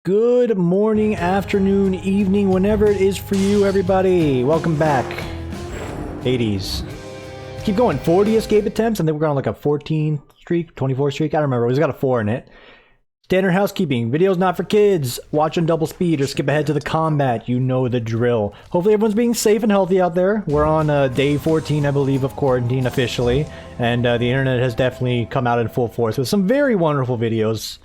Good morning, afternoon, evening, whenever it is for you, everybody. Welcome back. 80s. Keep going. 40 escape attempts, and then we're on like a 14 streak, 24 streak. I don't remember. We just got a 4 in it. Standard housekeeping. Videos not for kids. Watch on double speed or skip ahead to the combat. You know the drill. Hopefully everyone's being safe and healthy out there. We're on day 14, I believe, of quarantine officially. And the internet has definitely come out in full force with some very wonderful videos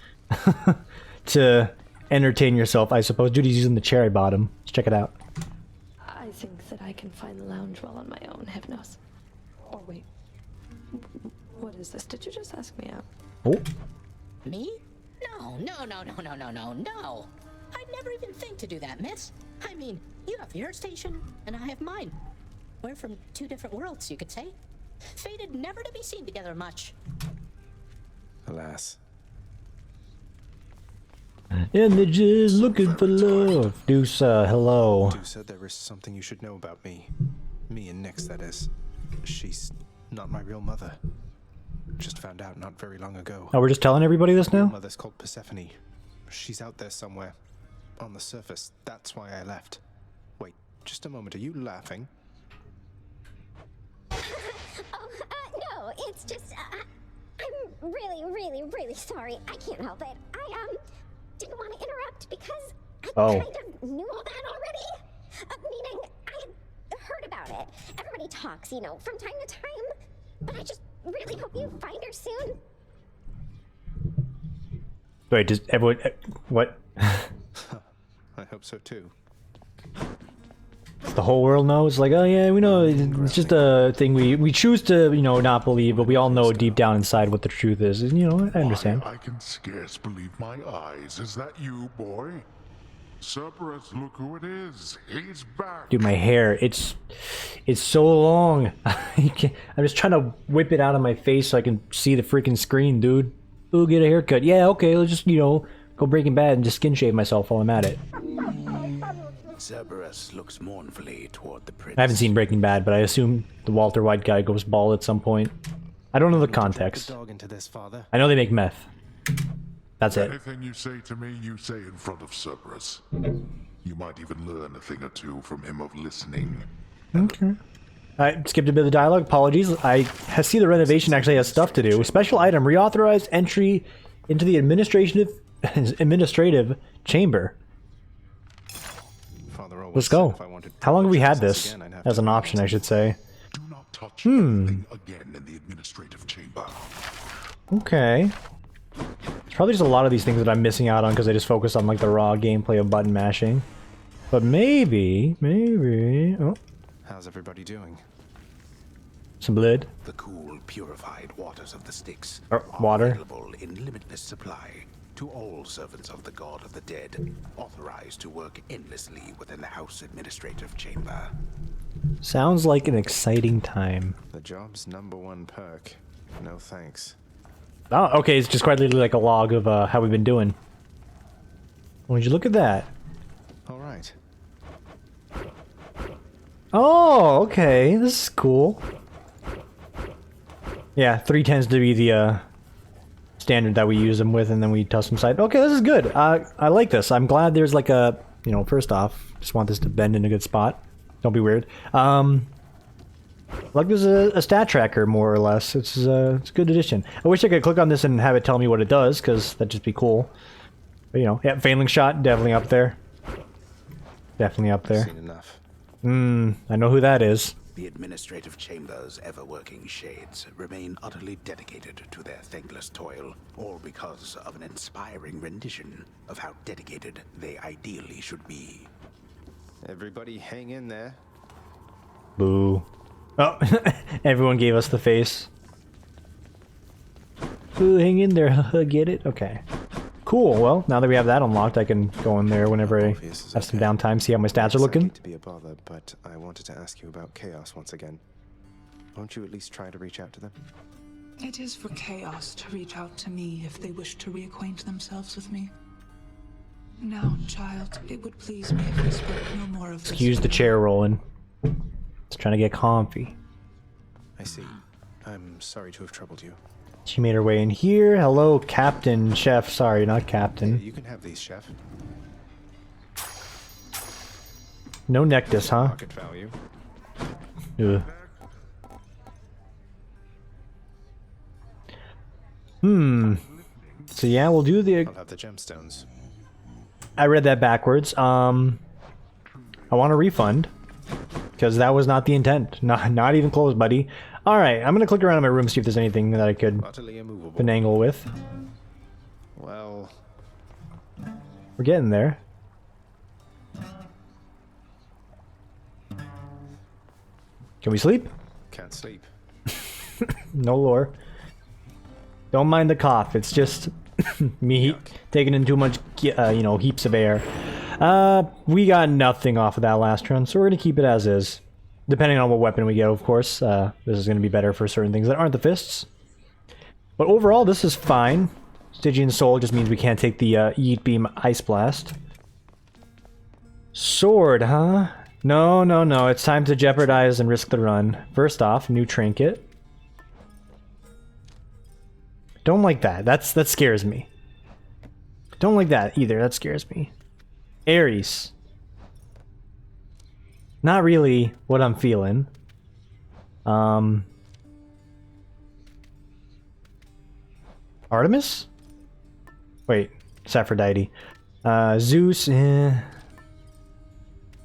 to entertain yourself, I suppose. Judy's using the cherry bottom. Let's check it out. I think that I can find the lounge well on my own, heaven knows. Oh, wait. What is this? Did you just ask me out? Oh. Me? No. I'd never even think to do that, miss. I mean, you have your station, and I have mine. We're from two different worlds, you could say. Fated never to be seen together much. Alas. And they're just looking for love. Deusa, hello. Deusa, there is something you should know about me. Me and Nyx, that is. She's not my real mother. Just found out not very long ago. Oh, we're just telling everybody this now? My mother's called Persephone. She's out there somewhere. On the surface. That's why I left. Wait, just a moment. Are you laughing? No, it's just, I'm really sorry. I can't help it. I, didn't want to interrupt because I kind of knew all that already. Meaning, I had heard about it. Everybody talks, you know, from time to time. But I just really hope you find her soon. Wait, does everyone... what? I hope so too. The whole world knows? Like, oh yeah, we know. It's just a thing we choose to, you know, not believe, but we all know deep down inside what the truth is. And, you know, I understand. I can scarce believe my eyes. Is that you, boy? Cerberus, look who it is. He's back. Dude, my hair, it's so long. I'm just trying to whip it out of my face so I can see the freaking screen, dude. Ooh, get a haircut. Yeah, okay, let's just, you know, go Breaking Bad and just skin shave myself while I'm at it. Cerberus looks mournfully toward the prince. I haven't seen Breaking Bad, but I assume the Walter White guy goes bald at some point. I don't know the context. Dog into this, father. I know they make meth. That's it. Anything you say to me, you say in front of Cerberus. You might even learn a thing or two from him of listening. Okay. I skipped a bit of the dialogue. Apologies. I see the renovation actually has stuff to do. Special item: reauthorized entry into the administrative chamber. Let's go. How long have we had this as an option, I should say? Do not touch anything again in the administrative chamber. Okay. There's probably just a lot of these things that I'm missing out on because I just focus on like the raw gameplay of button mashing. But maybe... Oh. How's everybody doing? Some blood. The cool, purified waters of the Styx water. are available in limitless supply to all servants of the god of the dead, authorized to work endlessly within the house administrative chamber. Sounds like an exciting time. The job's #1 perk. No thanks. Oh, okay, it's just quite literally like a log of how we've been doing. Would you look at that? Alright. Oh, okay, this is cool. Yeah, 3 tends to be the standard that we use them with, and then we custom side. Okay, this is good. I like this. I'm glad there's like a, you know, first off, just want this to bend in a good spot. Don't be weird. Like there's a stat tracker, more or less. It's a good addition. I wish I could click on this and have it tell me what it does, because that'd just be cool. But, you know, yeah, failing shot, definitely up there. Definitely up there. Seen enough. I know who that is. The administrative chamber's ever-working shades remain utterly dedicated to their thankless toil, all because of an inspiring rendition of how dedicated they ideally should be. Everybody hang in there. Boo. Oh, everyone gave us the face. Boo, hang in there, get it? Okay. Cool, well, now that we have that unlocked, I can go in there whenever I have some downtime, see how my stats are looking. To be a bother, but I wanted to ask you about Chaos once again. Won't you at least try to reach out to them? It is for Chaos to reach out to me if they wish to reacquaint themselves with me. Now, child, it would please me if we spoke no more of this. Excuse the chair rolling. Just trying to get comfy. I see. I'm sorry to have troubled you. She made her way in here. Hello, Captain, Chef. Sorry, not Captain. Yeah, you can have these, Chef. No nectus, huh? Market value. Ugh. Hmm. So yeah, we'll do the... I'll have the gemstones. I read that backwards. I want a refund. Because that was not the intent. Not even close, buddy. Alright, I'm gonna click around in my room, see if there's anything that I could Utterly immovable. finagle with. Well, We're getting there. Can we sleep? can't sleep. No lore. Don't mind the cough. It's just me taking in too much, you know, heaps of air. We got nothing off of that last run, so we're gonna keep it as is. Depending on what weapon we get, of course. This is gonna be better for certain things that aren't the fists. But overall, this is fine. Stygian Soul just means we can't take the Yeet Beam Ice Blast. Sword, huh? No, no, no. It's time to jeopardize and risk the run. First off, new trinket. Don't like that. That scares me. Don't like that either. That scares me. Ares. Not really what I'm feeling. Artemis? Wait, it's Aphrodite. Zeus,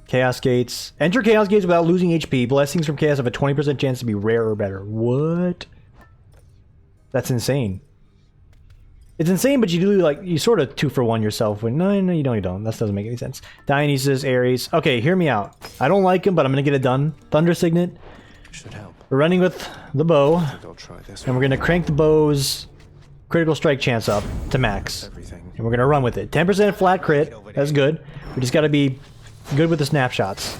Chaos Gates. Enter Chaos Gates without losing HP. Blessings from Chaos have a 20% chance to be rare or better. What? That's insane. It's insane, but you do, like, you sort of 2-for-1 yourself. When no, you don't. That doesn't make any sense. Dionysus, Ares. Okay, hear me out. I don't like him, but I'm gonna get it done. Thunder Signet. Should help. We're running with the bow. I think I'll try this And we're gonna crank the bow's critical strike chance up to max. everything. And we're gonna run with it. 10% flat crit. That's good. We just gotta be good with the snapshots.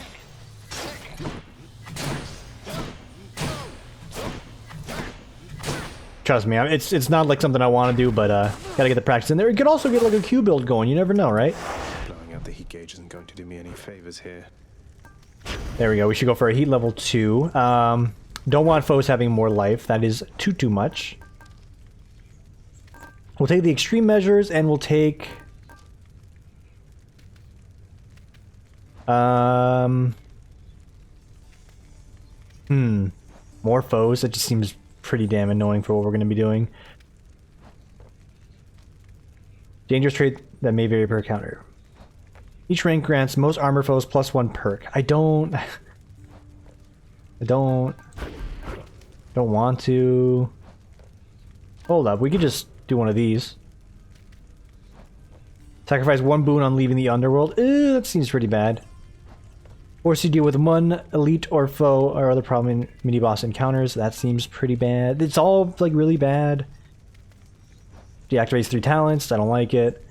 Trust me, it's not like something I want to do, but gotta get the practice in there. You could also get like a Q build going. You never know, right? Blowing out the heat gauge isn't going to do me any favors here. There we go. We should go for a heat level 2. Don't want foes having more life. That is too much. We'll take the extreme measures, and we'll take... More foes? That just seems pretty damn annoying for what we're going to be doing. Dangerous trait that may vary per counter. Each rank grants most armor foes +1 perk. I don't want to... Hold up, we could just do one of these. Sacrifice 1 boon on leaving the underworld. That seems pretty bad. Force you deal with 1 elite or foe or other problem in mini-boss encounters. That seems pretty bad. It's all, like, really bad. Deactivates 3 talents. I don't like it.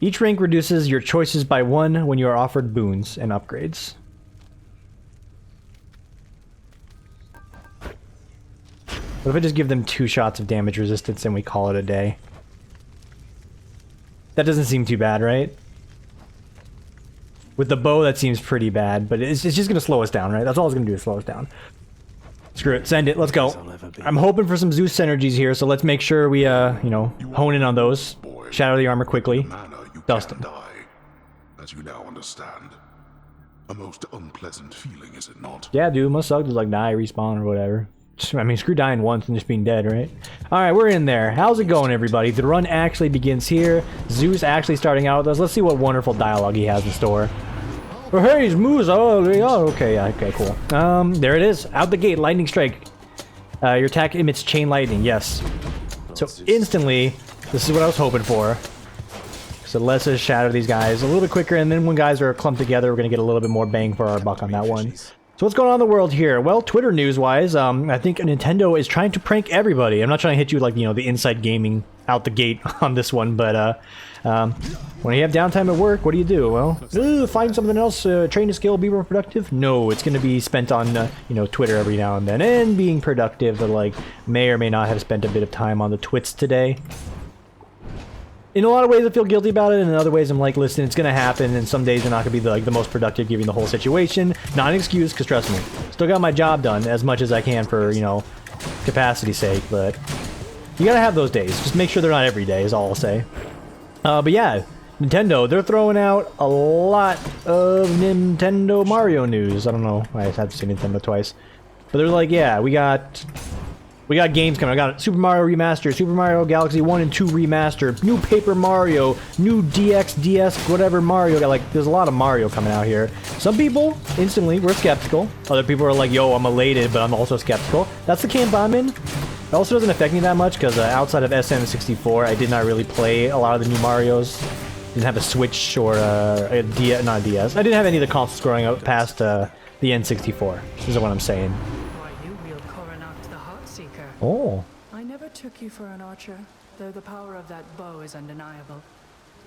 Each rank reduces your choices by 1 when you are offered boons and upgrades. What if I just give them 2 shots of damage resistance and we call it a day? That doesn't seem too bad, right? With the bow, that seems pretty bad, but it's just going to slow us down, right? That's all it's going to do is slow us down. Screw it. Send it. Let's go. I'm hoping for some Zeus synergies here, so let's make sure we, you know, hone in on those. Shatter the armor quickly. Dust him. Die, as you now understand. A most unpleasant feeling, is it not? Yeah, dude. Must suck to, like, die, respawn, or whatever. I mean, screw dying once and just being dead, right? Alright, we're in there. How's it going, everybody? The run actually begins here. Zeus actually starting out with us. Let's see what wonderful dialogue he has in store. Oh, hey, it's Moose. Oh, okay, okay, cool. There it is. Out the gate, lightning strike. Your attack emits chain lightning, yes. So instantly, this is what I was hoping for. So let's just shatter these guys a little bit quicker, and then when guys are clumped together, we're going to get a little bit more bang for our buck on that one. So what's going on in the world here? Well, Twitter news-wise, I think Nintendo is trying to prank everybody. I'm not trying to hit you like, you know, the inside gaming out the gate on this one, but when you have downtime at work, what do? Well, find something else, train a skill, be more productive? No, it's going to be spent on, you know, Twitter every now and then, and being productive, but like, may or may not have spent a bit of time on the twits today. In a lot of ways, I feel guilty about it, and in other ways, I'm like, listen, it's gonna happen, and some days are not gonna be the most productive given the whole situation. Not an excuse, because trust me, still got my job done as much as I can for, you know, capacity's sake, but you gotta have those days. Just make sure they're not every day, is all I'll say. But yeah, Nintendo, they're throwing out a lot of Nintendo Mario news. I don't know, I had to say Nintendo twice. But they're like, yeah, we got games coming. I got Super Mario Remaster, Super Mario Galaxy 1 and 2 Remaster, new Paper Mario, new DX, DS, whatever Mario. Like, there's a lot of Mario coming out here. Some people, instantly, were skeptical. Other people are like, yo, I'm elated, but I'm also skeptical. That's the camp I'm in. It also doesn't affect me that much, because outside of SM64, I did not really play a lot of the new Marios. Didn't have a Switch or a DS, not a DS. I didn't have any of the consoles growing up past the N64. This is what I'm saying. Why, you wield Coronach the Heartseeker. Oh. I never took you for an archer, though the power of that bow is undeniable.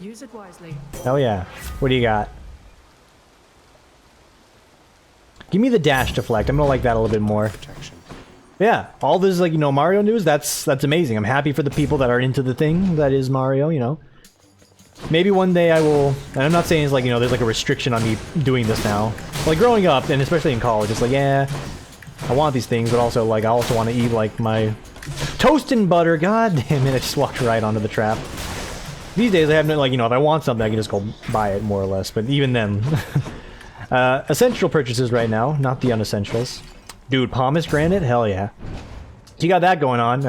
Use it wisely. Hell yeah. What do you got? Give me the dash deflect. I'm gonna like that a little bit more. Protection. Yeah, all this, like, you know, Mario news, that's amazing. I'm happy for the people that are into the thing that is Mario, you know. Maybe one day I will, and I'm not saying it's like, you know, there's like a restriction on me doing this now. Like, growing up, and especially in college, it's like, yeah, I want these things, but also, like, I also want to eat, like, my toast and butter. God damn it, I just walked right onto the trap. These days, I have no, like, you know, if I want something, I can just go buy it, more or less, but even then. Essential purchases right now, not the unessentials. Dude, pomegranate? Hell yeah. You got that going on.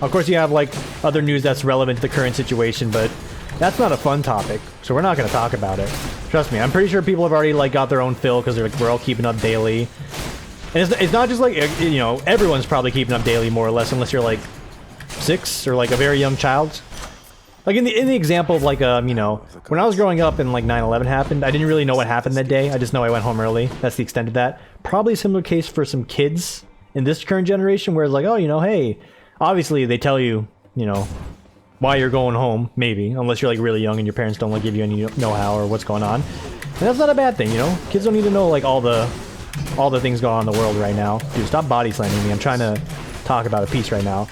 Of course, you have, like, other news that's relevant to the current situation, but that's not a fun topic, so we're not going to talk about it. Trust me, I'm pretty sure people have already, like, got their own fill, because like, we're all keeping up daily. And it's not just, like, you know, everyone's probably keeping up daily, more or less, unless you're, like, 6, or, like, a very young child. Like, in the example of, like, you know, when I was growing up and, like, 9/11 happened, I didn't really know what happened that day. I just know I went home early. That's the extent of that. Probably a similar case for some kids in this current generation, where it's like, oh, you know, hey, obviously they tell you, you know, why you're going home, maybe, unless you're, like, really young and your parents don't, like, give you any know-how or what's going on. And that's not a bad thing, you know? Kids don't need to know, like, all the things going on in the world right now. Dude, stop body slamming me. I'm trying to talk about a piece right now.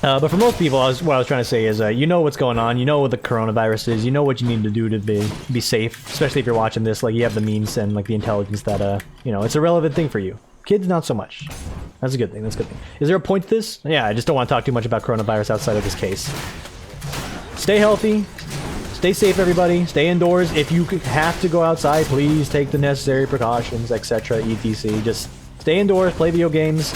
But for most people, what I was trying to say is, you know what's going on, you know what the coronavirus is, you know what you need to do to be safe, especially if you're watching this, like, you have the means and, like, the intelligence that, you know, it's a relevant thing for you. Kids, not so much. That's a good thing, that's a good thing. Is there a point to this? Yeah, I just don't want to talk too much about coronavirus outside of this case. Stay healthy, stay safe, everybody, stay indoors. If you have to go outside, please take the necessary precautions, etc., etc. Just stay indoors, play video games.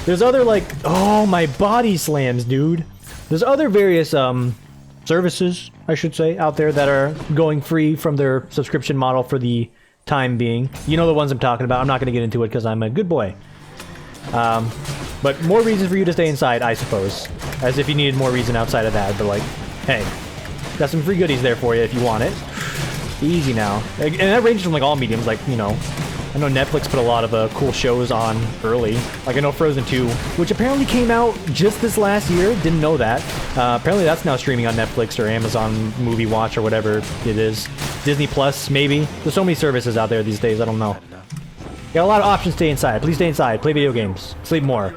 There's other, like, oh, my body slams, dude. There's other various, services, I should say, out there that are going free from their subscription model for the time being. You know the ones I'm talking about. I'm not going to get into it because I'm a good boy. But more reasons for you to stay inside, I suppose. As if you needed more reason outside of that, but, like, hey, got some free goodies there for you if you want it. Easy now. And that ranges from, like, all mediums, like, you know, I know Netflix put a lot of cool shows on early. Like, I know Frozen 2, which apparently came out just this last year. Didn't know that. Apparently that's now streaming on Netflix or Amazon Movie Watch or whatever it is. Disney Plus, maybe. There's so many services out there these days, I don't know. Got a lot of options. Stay inside. Please stay inside. Play video games. Sleep more.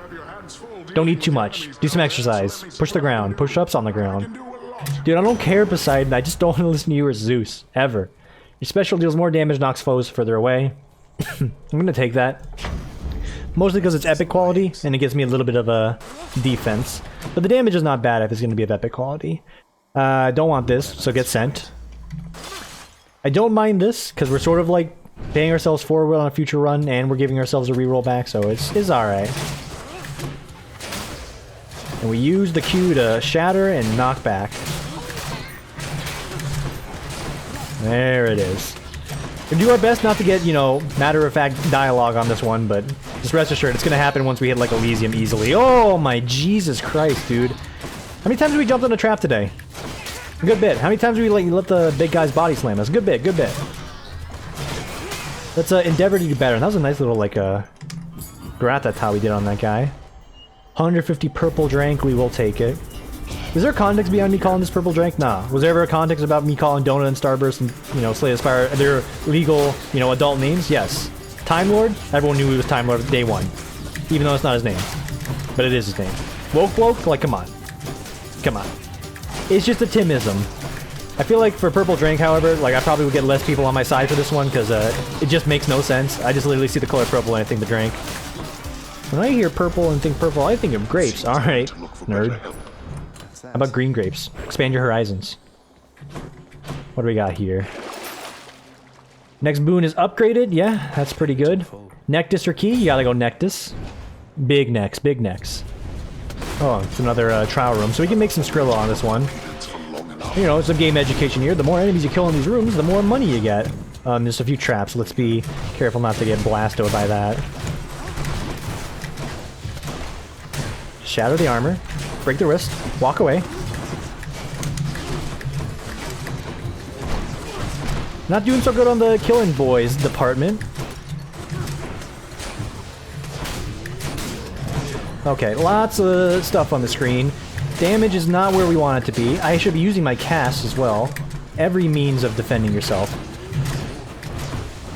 Don't eat too much. Do some exercise. Push the ground. Push-ups on the ground. Dude, I don't care, Poseidon. I just don't want to listen to you or Zeus. Ever. Your special deals more damage, knocks foes further away. I'm gonna take that. Mostly because it's epic quality, and it gives me a little bit of a defense. But the damage is not bad if it's gonna be of epic quality. Don't want this, so get sent. I don't mind this, because we're sort of like paying ourselves forward on a future run, and we're giving ourselves a reroll back, so it's alright. And we use the Q to shatter and knock back. There it is. We do our best not to get, you know, matter-of-fact dialogue on this one, but just rest assured, it's gonna happen once we hit, like, Elysium easily. Oh my Jesus Christ, dude. How many times have we jumped on a trap today? A good bit. How many times have we, like, let the big guy's body slam us? Good bit, good bit. Let's endeavor to do better. And that was a nice little, like, Gratata we did on that guy. 150 purple drank, we will take it. Is there context behind me calling this purple drank? Nah. Was there ever a context about me calling Donut and Starburst and, you know, Slay the Spire their legal, you know, adult names? Yes. Time Lord? Everyone knew he was Time Lord day one. Even though it's not his name. But it is his name. Woke Bloke? Like, come on. Come on. It's just a Timism. I feel like for Purple Drink, however, like, I probably would get less people on my side for this one, because it just makes no sense. I just literally see the color purple and I think the drink. When I hear purple and think purple, I think of grapes. Alright, nerd. How about green grapes? Expand your horizons. What do we got here? Next boon is upgraded. Yeah, that's pretty good. Nectus or key? You gotta go Nectus. Big necks, big necks. Oh, it's another trial room. So we can make some Skrilla on this one. You know, some game education here. The more enemies you kill in these rooms, the more money you get. There's a few traps. Let's be careful not to get blasted by that. Shatter the armor. Break the wrist. Walk away. Not doing so good on the killing boys department. Okay, lots of stuff on the screen. Damage is not where we want it to be. I should be using my cast as well. Every means of defending yourself.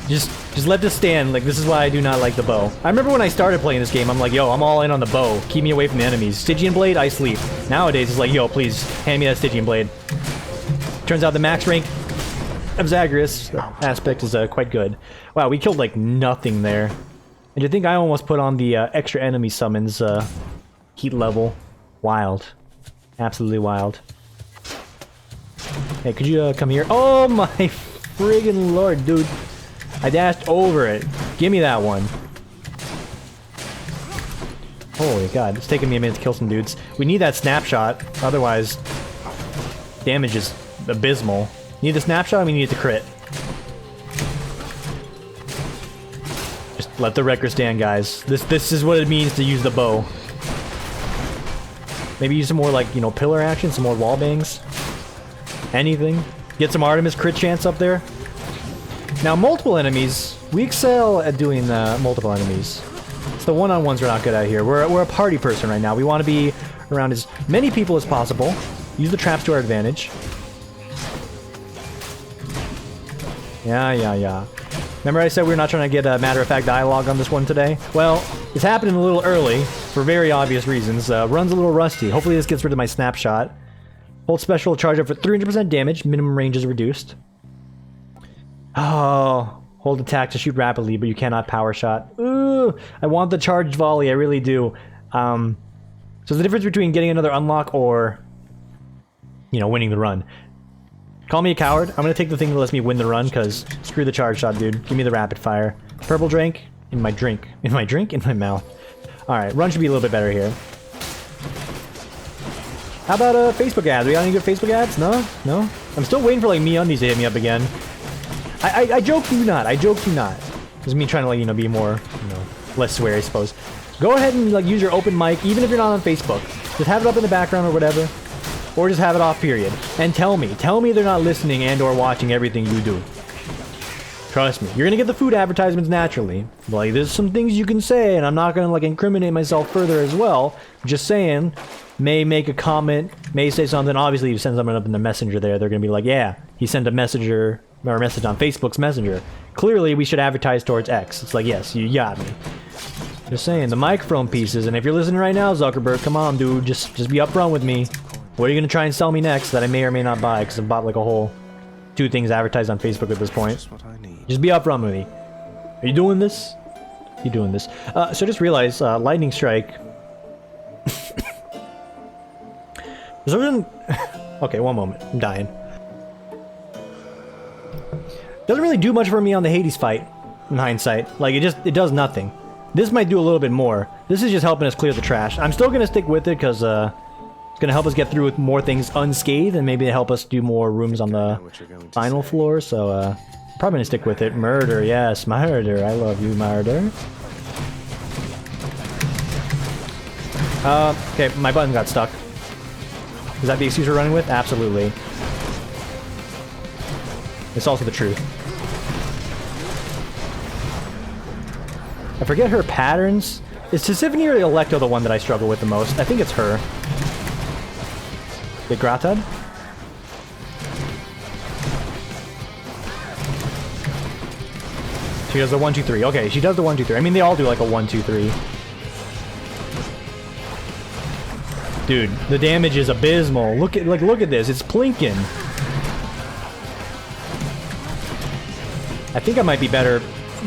Just let this stand. Like, this is why I do not like the bow. I remember when I started playing this game, I'm like, yo, I'm all in on the bow. Keep me away from the enemies. Stygian Blade, I sleep. Nowadays, it's like, yo, please, hand me that Stygian Blade. Turns out the max rank of Zagreus aspect is quite good. Wow, we killed, like, nothing there. And you think I almost put on the extra enemy summons heat level. Wild. Absolutely wild. Hey, could you come here? Oh my friggin' lord, dude. I dashed over it. Give me that one. Holy god, it's taking me a minute to kill some dudes. We need that snapshot, otherwise damage is abysmal. Need the snapshot and we need the crit. Just let the record stand, guys. This is what it means to use the bow. Maybe use some more, like, you know, pillar action, some more wall bangs. Anything. Get some Artemis crit chance up there. Now, multiple enemies, we excel at doing multiple enemies. It's the one-on-ones we're not good at here. We're a party person right now. We want to be around as many people as possible. Use the traps to our advantage. Yeah. Remember I said we're not trying to get a matter-of-fact dialogue on this one today? Well, it's happening a little early, for very obvious reasons. Run's a little rusty. Hopefully this gets rid of my snapshot. Hold special, charge up for 300% damage. Minimum range is reduced. Oh, hold attack to shoot rapidly, but you cannot power shot. Ooh, I want the charged volley, I really do. So the difference between getting another unlock or, you know, winning the run. Call me a coward. I'm gonna take the thing that lets me win the run, because screw the charge shot, dude. Give me the rapid fire. Purple drink in my drink. In my drink? In my mouth. Alright, run should be a little bit better here. How about Facebook ads? We got any good Facebook ads? No? No? I'm still waiting for, like, MeUndies to hit me up again. I joke you not. I joke you not. This is me trying to, like, you know, be more, you know, less swear, I suppose. Go ahead and, like, use your open mic, even if you're not on Facebook. Just have it up in the background or whatever. Or just have it off, period. And tell me they're not listening and or watching everything you do. Trust me. You're gonna get the food advertisements naturally. Like, there's some things you can say, and I'm not gonna, like, incriminate myself further as well. Just saying, may make a comment, may say something. Obviously, if you send someone up in the messenger there, they're gonna be like, yeah, he sent a messenger, or a message on Facebook's messenger. Clearly, we should advertise towards X. It's like, yes, you got me. Just saying, the microphone pieces, and if you're listening right now, Zuckerberg, come on, dude, just be upfront with me. What are you gonna try and sell me next that I may or may not buy? Because I've bought like a whole 2 things advertised on Facebook at this point. Just be upfront with me. Are you doing this? You doing this? So I just realized, lightning strike. Okay, one moment. I'm dying. Doesn't really do much for me on the Hades fight, in hindsight. Like, it does nothing. This might do a little bit more. This is just helping us clear the trash. I'm still gonna stick with it, because, it's gonna help us get through with more things unscathed, and maybe help us do more rooms on the final floor, so, probably gonna stick with it. Murder, yes, murder. I love you, murder. Okay, my button got stuck. Is that the excuse we're running with? Absolutely. It's also the truth. I forget her patterns. Is Tisiphone or Electo the one that I struggle with the most? I think it's her. The Gratad? She does the 1, 2, 3. Okay, she does the 1, 2, 3. I mean, they all do like a 1, 2, 3. Dude, the damage is abysmal. Look at this. It's plinking. I think I might be better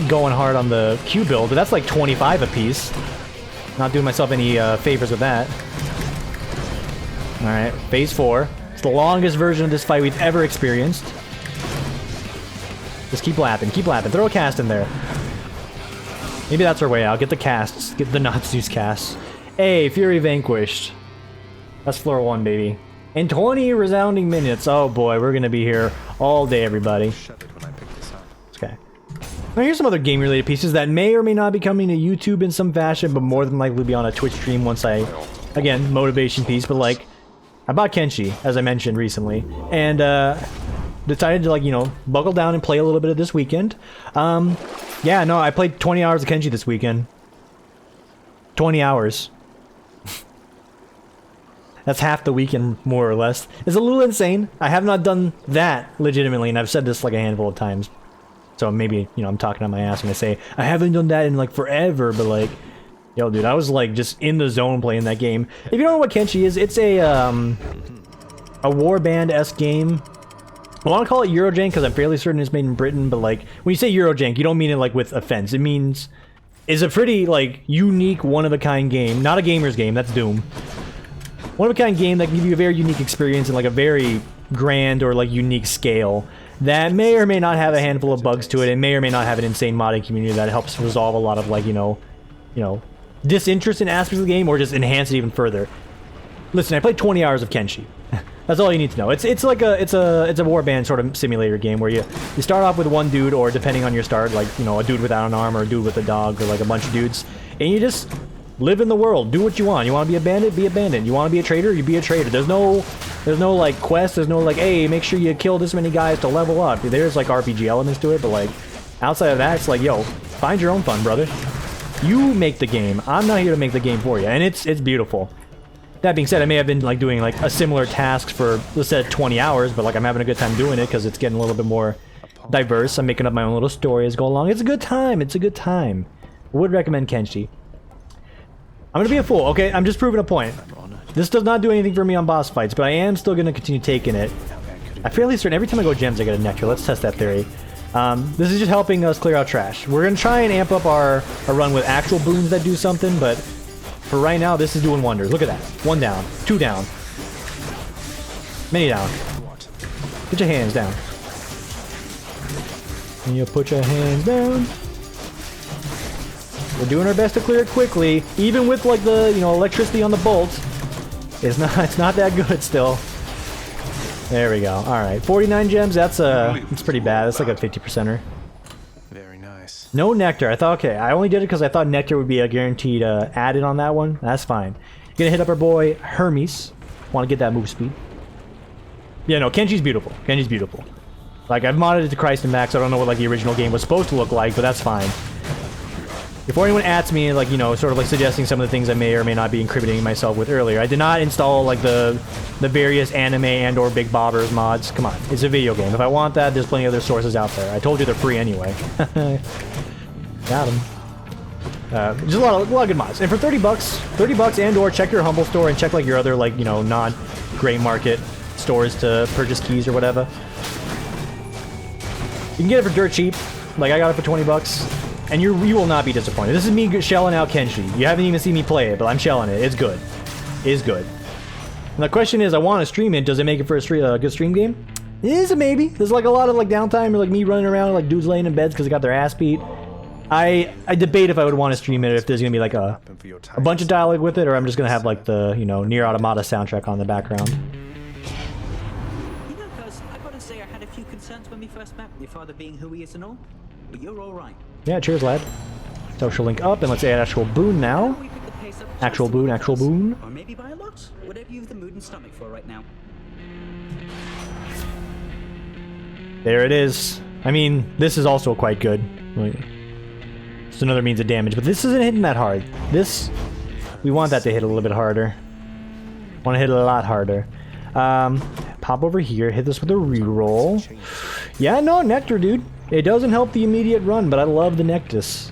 going hard on the Q build, but that's like 25 apiece. Not doing myself any favors with that. Alright, phase 4. It's the longest version of this fight we've ever experienced. Just keep lapping, keep lapping. Throw a cast in there. Maybe that's our way out. Get the casts. Get the Natsu's casts. Hey, Fury Vanquished. That's floor 1, baby. In 20 resounding minutes. Oh boy, we're gonna be here all day, everybody. Okay. Now here's some other game-related pieces that may or may not be coming to YouTube in some fashion, but more than likely be on a Twitch stream once I... Again, motivation piece, but like... I bought Kenshi, as I mentioned recently, and decided to, like, you know, buckle down and play a little bit of this weekend. Yeah, no, I played 20 hours of Kenshi this weekend. 20 hours. That's half the weekend, more or less. It's a little insane. I have not done that legitimately, and I've said this like a handful of times. So maybe, you know, I'm talking on my ass when I say I haven't done that in like forever, but like, yo, dude, I was like just in the zone playing that game. If you don't know what Kenshi is, it's a warband-esque game. I want to call it Eurojank because I'm fairly certain it's made in Britain, but like when you say Eurojank, you don't mean it like with offense. It means it's a pretty like unique, one-of-a-kind game. Not a gamer's game. That's Doom. One-of-a-kind game that can give you a very unique experience in like a very grand or like unique scale that may or may not have a handful of bugs to it and may or may not have an insane modding community that helps resolve a lot of like, you know, disinterest in aspects of the game or just enhance it even further. Listen, I played 20 hours of Kenshi. That's all you need to know. It's like a warband sort of simulator game where you start off with one dude, or depending on your start, like, you know, a dude without an arm or a dude with a dog or like a bunch of dudes, and you just live in the world, do what you want. You want to be a bandit, be a bandit. You want to be a trader, you be a trader. There's no like quest, there's no like, hey, make sure you kill this many guys to level up. There's like RPG elements to it, but like outside of that, it's like, yo, find your own fun, brother. You make the game. I'm not here to make the game for you, and it's beautiful. That being said, I may have been like doing like a similar task for, let's say, 20 hours, but like I'm having a good time doing it because it's getting a little bit more diverse. I'm making up my own little story as I go along. It's a good time. It's a good time. I would recommend Kenshi. I'm gonna be a fool. Okay, I'm just proving a point. This does not do anything for me on boss fights, but I am still gonna continue taking it. I'm fairly certain every time I go gems, I get a nectar. Let's test that theory. This is just helping us clear out trash. We're gonna try and amp up our run with actual boons that do something, but for right now, this is doing wonders. Look at that. 1 down, 2 down, many down. Put your hands down. And you put your hands down. We're doing our best to clear it quickly, even with like the, you know, electricity on the bolt. It's not that good still. There we go. All right, 49 gems. That's pretty bad. That's like a 50%er. Very nice. No nectar. I thought, okay, I only did it because I thought nectar would be a guaranteed added on that one. That's fine. Gonna hit up our boy Hermes. Want to get that move speed. Yeah, no, Kenshi's beautiful. Kenshi's beautiful. Like, I've modded it to Christ and Max. I don't know what like the original game was supposed to look like, but that's fine. Before anyone asks me, like, you know, sort of like suggesting some of the things I may or may not be incriminating myself with earlier, I did not install like the various anime and or Big Bobbers mods. Come on, it's a video game. If I want that, there's plenty of other sources out there. I told you they're free anyway. Got them. Just a lot of good mods. And for 30 bucks and or check your Humble store and check like your other like, you know, non-gray market stores to purchase keys or whatever. You can get it for dirt cheap. Like, I got it for 20 bucks. And you will not be disappointed. This is me shelling out Kenshi. You haven't even seen me play it, but I'm shelling it. It's good. It's good. And the question is, I want to stream it. Does it make it for a good stream game? It is a maybe. There's like a lot of like downtime or like me running around like dudes laying in beds because they got their ass beat. I debate if I would want to stream it if there's gonna be like a bunch of dialogue with it, or I'm just gonna have like the, you know, Nier Automata soundtrack on the background. You know, cuz I gotta say I had a few concerns when we first met, your father being who he is and all, but you're all right. Yeah, cheers, lad. Social link up, and let's add actual boon now. Actual boon, actual boon. Or maybe by a lot. Whatever you have the mood and stomach for right now. There it is. I mean, this is also quite good. It's another means of damage, but this isn't hitting that hard. This, we want that to hit a little bit harder. Want to hit it a lot harder. Pop over here, hit this with a reroll. Yeah, no, nectar, dude. It doesn't help the immediate run, but I love the Nectus.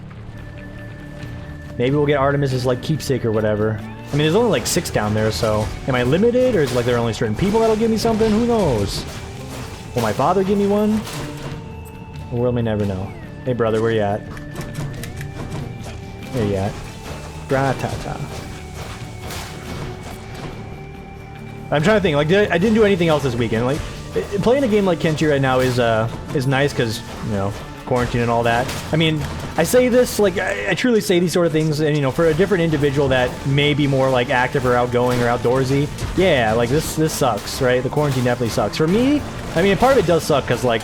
Maybe we'll get Artemis's like keepsake or whatever. I mean, there's only like 6 down there, so am I limited, or is it like there are only certain people that'll give me something? Who knows? Will my father give me one? The world may never know. Hey, brother, where you at? Where you at? Gratata. I'm trying to think. Like, I didn't do anything else this weekend. Like, playing a game like Kenshi right now is nice because, you know, quarantine and all that. I mean, I say this, like, I truly say these sort of things, and, you know, for a different individual that may be more, like, active or outgoing or outdoorsy, yeah, like, this sucks, right? The quarantine definitely sucks. For me, I mean, part of it does suck because, like,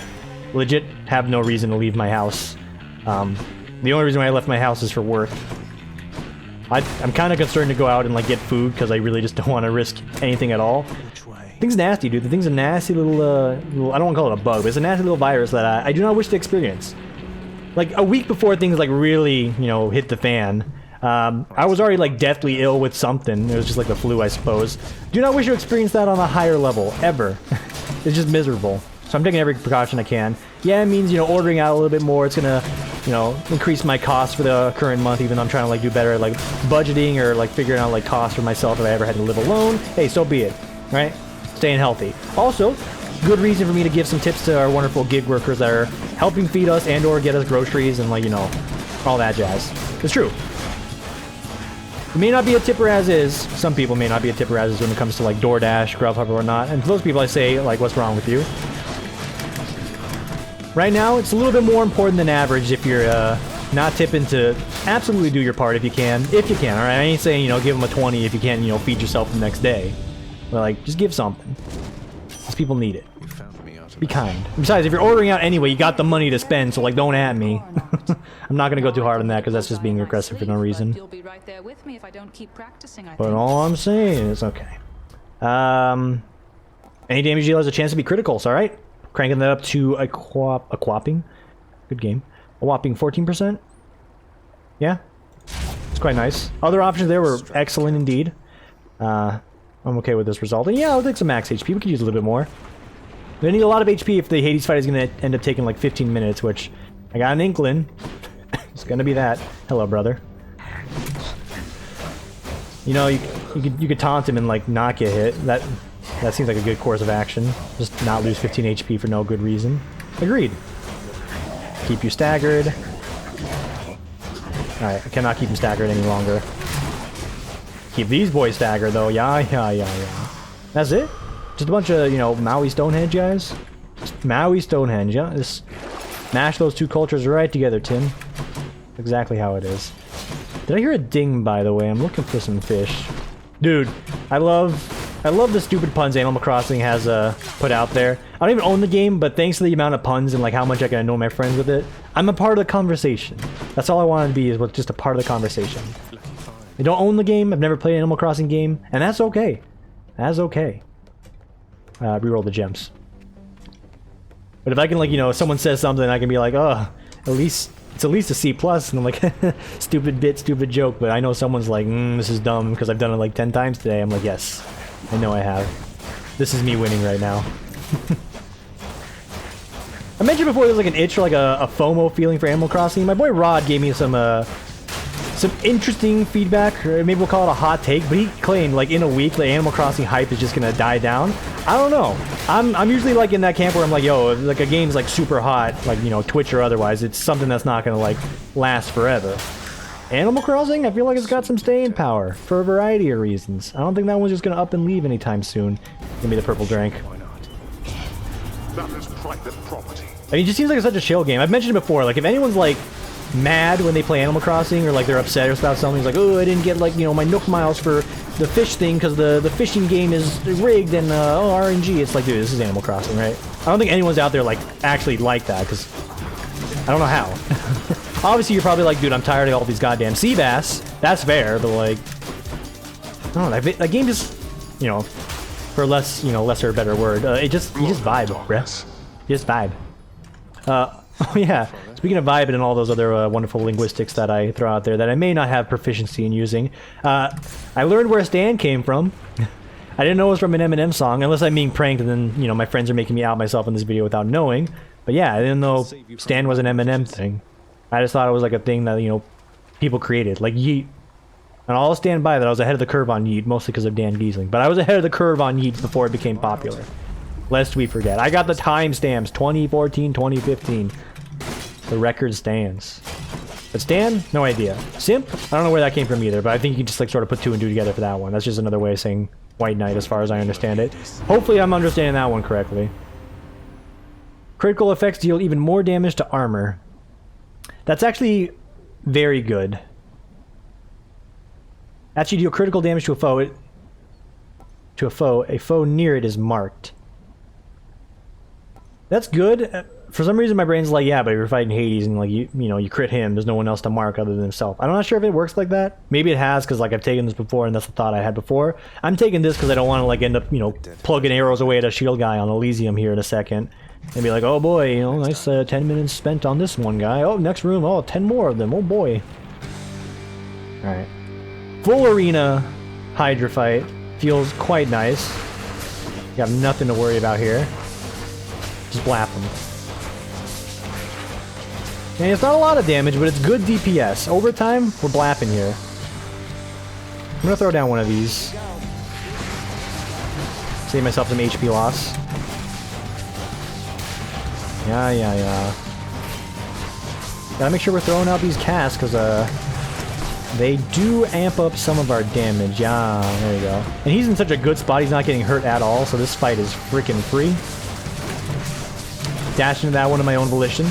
legit have no reason to leave my house. The only reason why I left my house is for work. I'm kind of concerned to go out and, like, get food because I really just don't want to risk anything at all. Thing's nasty, dude. The thing's a nasty little, I don't want to call it a bug, but it's a nasty little virus that I do not wish to experience. Like, a week before things, like, really, you know, hit the fan, I was already, like, deathly ill with something. It was just like the flu, I suppose. Do not wish to experience that on a higher level, ever. It's just miserable. So I'm taking every precaution I can. Yeah, it means, you know, ordering out a little bit more. It's gonna, you know, increase my costs for the current month, even though I'm trying to, like, do better at, like, budgeting or, like, figuring out, like, costs for myself if I ever had to live alone. Hey, so be it, right? Staying healthy. Also, good reason for me to give some tips to our wonderful gig workers that are helping feed us and or get us groceries and, like, you know, all that jazz. It's true. It may not be a tipper as is. Some people may not be a tipper as is when it comes to, like, DoorDash, Grubhub, or whatnot. And for those people I say, like, what's wrong with you? Right now, it's a little bit more important than average if you're not tipping to absolutely do your part if you can. If you can, alright? I ain't saying, you know, give them a 20 if you can't, you know, feed yourself the next day. But, like, just give something. Because people need it. Be kind. Besides, if you're ordering out anyway, you got the money to spend, so, like, don't at me. I'm not gonna go too hard on that, because that's just being aggressive for no reason. You'll be right there with me if I don't keep practicing, I But think. all I'm saying is, okay. Any damage deal has a chance to be critical, so alright? Cranking that up to a whopping. Good game. A whopping 14%? Yeah? It's quite nice. Other options there were excellent indeed. I'm okay with this result. And yeah, I'll take some max HP. We could use a little bit more. We need a lot of HP if the Hades fight is going to end up taking like 15 minutes, which I got an inkling. It's going to be that. Hello, brother. You know, you could taunt him and like not get hit. That seems like a good course of action. Just not lose 15 HP for no good reason. Agreed. Keep you staggered. Alright, I cannot keep him staggered any longer. Keep these boys staggered though. Yeah. That's it? Just a bunch of, you know, Maui Stonehenge guys? Just Maui Stonehenge, yeah? Just mash those two cultures right together, Tim. Exactly how it is. Did I hear a ding, by the way? I'm looking for some fish. Dude, I love the stupid puns Animal Crossing has put out there. I don't even own the game, but thanks to the amount of puns and like how much I can annoy my friends with it, I'm a part of the conversation. That's all I want to be, is just a part of the conversation. I don't own the game, I've never played an Animal Crossing game, and that's okay. That's okay. Reroll the gems. But if I can, like, you know, if someone says something, I can be like, oh, it's at least a C+, and I'm like, stupid bit, stupid joke, but I know someone's like, this is dumb, because I've done it like 10 times today. I'm like, yes, I know I have. This is me winning right now. I mentioned before there's like an itch or like a FOMO feeling for Animal Crossing. My boy Rod gave me some interesting feedback, or maybe we'll call it a hot take, but he claimed like in a week the Animal Crossing hype is just gonna die down. I don't know. I'm usually like in that camp where I'm like, yo, if like a game's like super hot, like, you know, Twitch or otherwise, it's something that's not gonna like last forever. Animal Crossing, I feel like it's got some staying power for a variety of reasons. I don't think that one's just gonna up and leave anytime soon. Give me the purple drink. Why not? That is private property. I mean, it just seems like it's such a chill game. I've mentioned it before, like if anyone's like mad when they play Animal Crossing, or like they're upset about something, it's like, oh, I didn't get like, you know, my Nook miles for the fish thing because the fishing game is rigged and oh, RNG. It's like, dude, this is Animal Crossing, right? I don't think anyone's out there like actually like that, because I don't know how. Obviously you're probably like, dude, I'm tired of all these goddamn sea bass. That's fair, but like, I don't know, that game just, you know, for less, you know, lesser or better word, you just vibe, bruh. You just vibe. Oh yeah, speaking of vibing and all those other wonderful linguistics that I throw out there that I may not have proficiency in using, I learned where Stan came from. I didn't know it was from an Eminem song, unless I'm being pranked and then, you know, my friends are making me out myself in this video without knowing. But yeah, I didn't know Stan was an Eminem thing. I just thought it was like a thing that, you know, people created, like Yeet. And I'll stand by that I was ahead of the curve on Yeet, mostly because of Dan Giesling. But I was ahead of the curve on Yeet before it became popular. Lest we forget. I got the timestamps, 2014, 2015. The record stands. But Stan? No idea. Simp? I don't know where that came from either, but I think you can just like sort of put two and two together for that one. That's just another way of saying White Knight, as far as I understand it. Hopefully I'm understanding that one correctly. Critical effects deal even more damage to armor. That's actually very good. Actually deal critical damage to a foe. A foe near it is marked. That's good. For some reason my brain's like, yeah, but if you're fighting Hades and like you know, you crit him, there's no one else to mark other than himself. I'm not sure if it works like that. Maybe it has, because like I've taken this before and that's the thought I had before. I'm taking this because I don't want to like end up, you know, plugging arrows away at a shield guy on Elysium here in a second. And be like, oh boy, you know, nice 10 minutes spent on this one guy. Oh, next room, oh, 10 more of them, oh boy. Alright. Full arena Hydra fight. Feels quite nice. You have nothing to worry about here. Just blap them. And it's not a lot of damage, but it's good DPS. Overtime, we're blapping here. I'm gonna throw down one of these. Save myself some HP loss. Yeah. Gotta make sure we're throwing out these casts, because they do amp up some of our damage. Yeah, there you go. And he's in such a good spot, he's not getting hurt at all, so this fight is freaking free. Dash into that one of my own volition.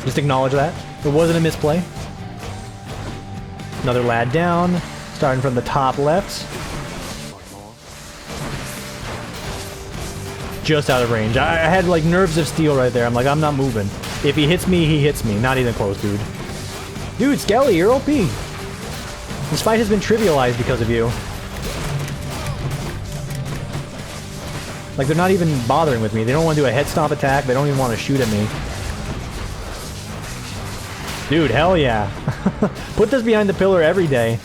Just acknowledge that. It wasn't a misplay. Another lad down, starting from the top left. Just out of range. I had like nerves of steel right there. I'm like, I'm not moving. If he hits me, he hits me. Not even close, dude. Dude, Skelly, you're OP. This fight has been trivialized because of you. Like, they're not even bothering with me. They don't want to do a head stomp attack. They don't even want to shoot at me. Dude, hell yeah. Put this behind the pillar every day.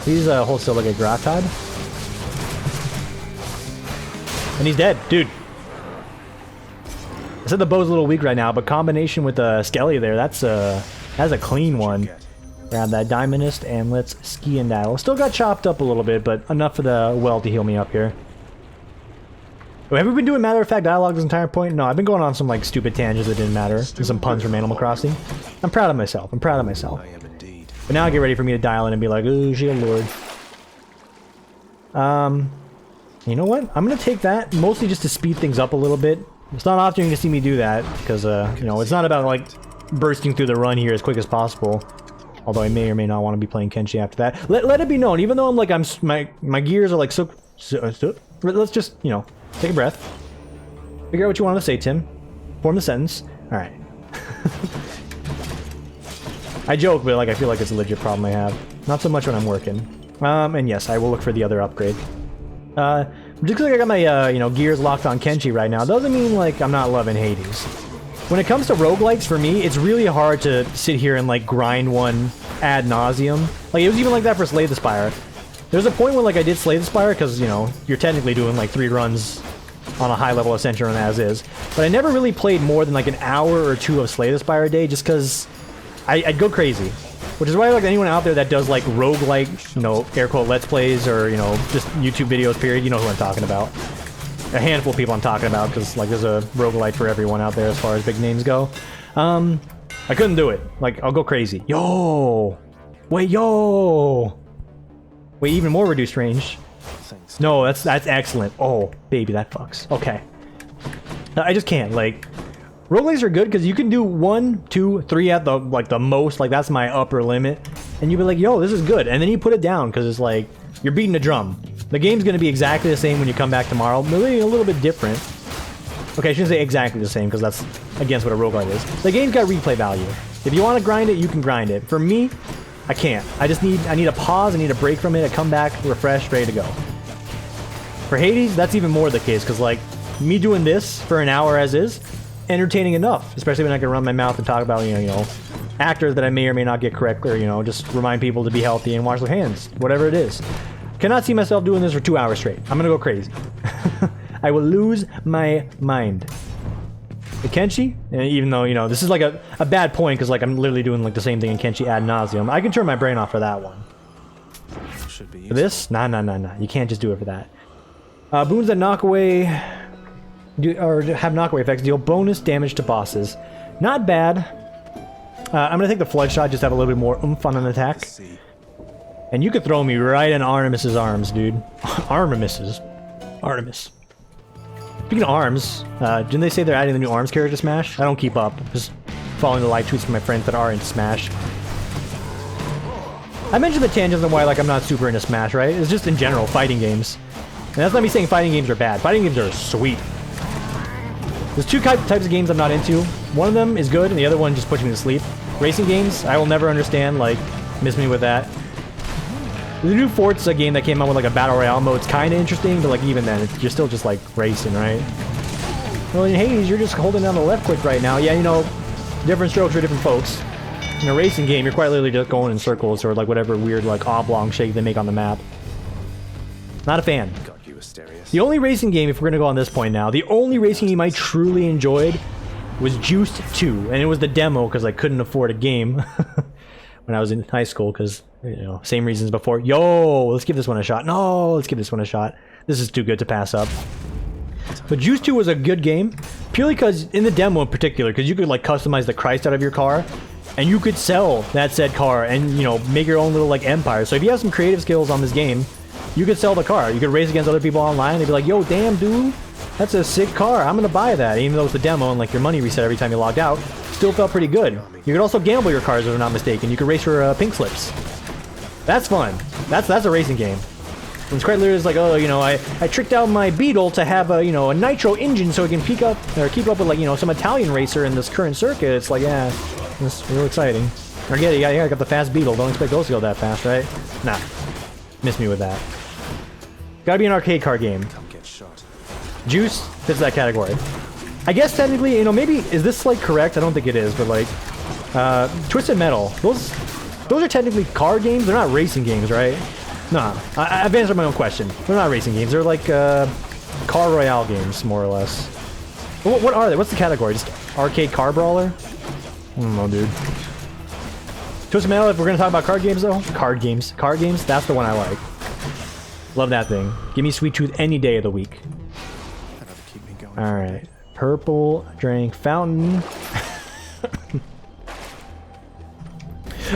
He's hold still like a Grotod. And he's dead, dude. I said the bow's a little weak right now, but combination with Skelly there, that's a clean one. Grab that Diamondist and let's ski and daddle. Still got chopped up a little bit, but enough for the well to heal me up here. Have we been doing matter-of-fact dialogue this entire point? No, I've been going on some like stupid tangents that didn't matter. And some puns from Animal Crossing. I'm proud of myself. I'm proud of myself. But now get ready for me to dial in and be like, ooh, shield lord. You know what? I'm gonna take that mostly just to speed things up a little bit. It's not often you're gonna see me do that because you know, it's not about like bursting through the run here as quick as possible. Although I may or may not want to be playing Kenshi after that. Let it be known, even though I'm like my gears are like so let's just, you know, take a breath. Figure out what you want to say, Tim. Form the sentence. Alright. I joke, but like I feel like it's a legit problem I have. Not so much when I'm working. And yes, I will look for the other upgrade. Just because I got my you know, gears locked on Kenshi right now doesn't mean like I'm not loving Hades. When it comes to roguelikes, for me, it's really hard to sit here and like grind one ad nauseum. Like it was even like that for Slay the Spire. There's a point when like I did Slay the Spire because, you know, you're technically doing like 3 runs on a high level Ascension run as is. But I never really played more than like an hour or 2 of Slay the Spire a day just because I'd go crazy. Which is why like anyone out there that does like roguelike, you know, air quote let's plays or, you know, just YouTube videos period, you know who I'm talking about. A handful of people I'm talking about because like there's a roguelite for everyone out there as far as big names go. I couldn't do it. Like I'll go crazy. Yo! Wait, yo! Wait, even more reduced range. Thanks. No, that's excellent. Oh, baby, that fucks. Okay. I just can't, like... Roguelikes are good because you can do 1, 2, 3 at the, like, the most. Like, that's my upper limit. And you'd be like, yo, this is good. And then you put it down because it's like, you're beating a drum. The game's going to be exactly the same when you come back tomorrow. Maybe a little bit different. Okay, I shouldn't say exactly the same because that's against what a roguelite is. The game's got replay value. If you want to grind it, you can grind it. For me, I can't. I need a pause, I need a break from it, I come back, refreshed, ready to go. For Hades, that's even more the case, because like, me doing this for an hour as is, entertaining enough, especially when I can run my mouth and talk about, you know, actors that I may or may not get correct, or, you know, just remind people to be healthy and wash their hands, whatever it is. Cannot see myself doing this for 2 hours straight. I'm gonna go crazy. I will lose my mind. The Kenshi, even though, you know, this is like a bad point because like I'm literally doing like the same thing in Kenshi ad nauseum. I can turn my brain off for that one. Should be for this? Nah. You can't just do it for that. Boons that knock away, or have knockaway effects, deal bonus damage to bosses. Not bad. I'm gonna take the flood shot, just have a little bit more oomph on an attack. And you could throw me right in Artemis's arms, dude. Artemis. Speaking of arms, didn't they say they're adding the new arms character to Smash? I don't keep up. Just following the live tweets from my friends that are into Smash. I mentioned the tangents on why like I'm not super into Smash, right? It's just in general, fighting games. And that's not me saying fighting games are bad. Fighting games are sweet. There's two types of games I'm not into. One of them is good, and the other one just puts me to sleep. Racing games, I will never understand, like, miss me with that. The new Forza game that came out with like a battle royale mode is kind of interesting, but like even then, you're still just like racing, right? Well, in Hades, you're just holding down the left click right now. Yeah, you know, different strokes for different folks. In a racing game, you're quite literally just going in circles or like whatever weird like oblong shape they make on the map. Not a fan. God, you Asterius. The only racing game, if we're gonna go on this point now, the only racing game I truly enjoyed was Juiced 2, and it was the demo because I couldn't afford a game when I was in high school because, you know, same reasons before. Yo, let's give this one a shot. No, let's give this one a shot. This is too good to pass up. But Juiced 2 was a good game, purely because, in the demo in particular, because you could like customize the Christ out of your car, and you could sell that said car and, you know, make your own little like empire. So if you have some creative skills on this game, you could sell the car. You could race against other people online. They'd be like, yo, damn, dude, that's a sick car. I'm gonna buy that. Even though it's a demo and like your money reset every time you logged out, still felt pretty good. You could also gamble your cars if I'm not mistaken. You could race for pink slips. That's fun. That's a racing game. And it's quite literally just like, oh, you know, I tricked out my Beetle to have a, you know, a nitro engine so it can keep up with like, you know, some Italian racer in this current circuit. It's like, yeah, it's real exciting. Or yeah, I got the fast Beetle. Don't expect those to go that fast, right? Nah. Miss me with that. Gotta be an arcade car game. Juice fits that category. I guess technically, you know, maybe, is this like correct? I don't think it is, but like, Twisted Metal, those are technically car games. They're not racing games, right? Nah, I've answered my own question. They're not racing games. They're like car royale games, more or less. What are they? What's the category? Just arcade car brawler? I don't know, dude. Twisted Metal, if we're gonna talk about card games though, card games, that's the one I like. Love that thing. Give me Sweet Tooth any day of the week. Alright. Purple Drink Fountain.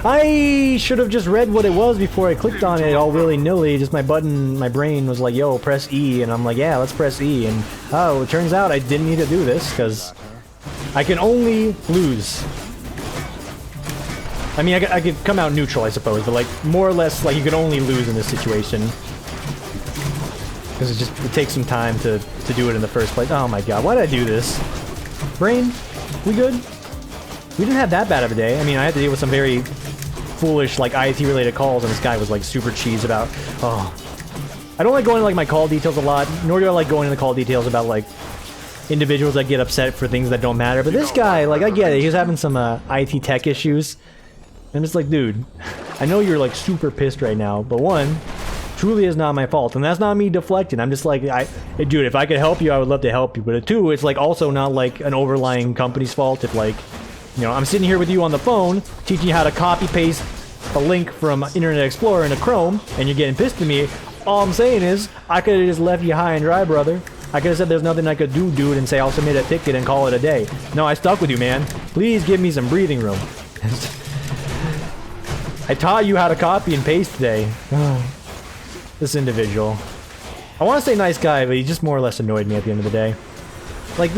I should have just read what it was before I clicked on it all willy-nilly. Just my brain was like, yo, press E. And I'm like, yeah, let's press E. And oh, it turns out I didn't need to do this because I can only lose. I mean, I could come out neutral, I suppose, but like, more or less, like, you can only lose in this situation. Because it takes some time to do it in the first place. Oh my god, why did I do this? Brain, we good? We didn't have that bad of a day. I mean, I had to deal with some very foolish, like, IT-related calls, and this guy was, like, super cheese about, oh. I don't like going into, like, my call details a lot, nor do I like going into call details about, like, individuals that get upset for things that don't matter. But this guy, like, I get it. He was having some IT tech issues. And I'm just like, dude, I know you're, like, super pissed right now, but one, truly is not my fault, and that's not me deflecting. I'm just like, dude, if I could help you, I would love to help you. But two, it's like also not like an overlying company's fault if like, you know, I'm sitting here with you on the phone teaching you how to copy paste a link from Internet Explorer into Chrome, and you're getting pissed at me. All I'm saying is, I could have just left you high and dry, brother. I could have said there's nothing I could do, dude, and say I'll submit a ticket and call it a day. No, I stuck with you, man. Please give me some breathing room. I taught you how to copy and paste today. This individual. I want to say nice guy, but he just more or less annoyed me at the end of the day. Like,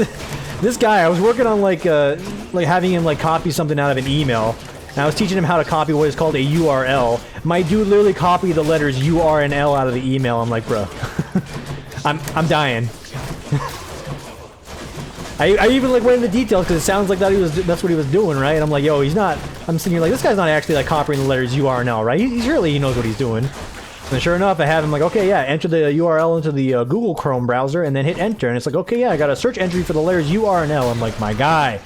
this guy, I was working on, like having him, like, copy something out of an email, and I was teaching him how to copy what is called a URL. My dude literally copied the letters UR and L out of the email. I'm like, bro, I'm dying. I even, like, went into details, because it sounds like that's what he was doing, right? I'm like, yo, he's not, I'm sitting here like, this guy's not actually, like, copying the letters UR and L, right? He knows what he's doing. And sure enough, I have him like, okay, yeah, enter the URL into the Google Chrome browser and then hit enter. And it's like, okay, yeah, I got a search entry for the letters UR and L. I'm like, my guy,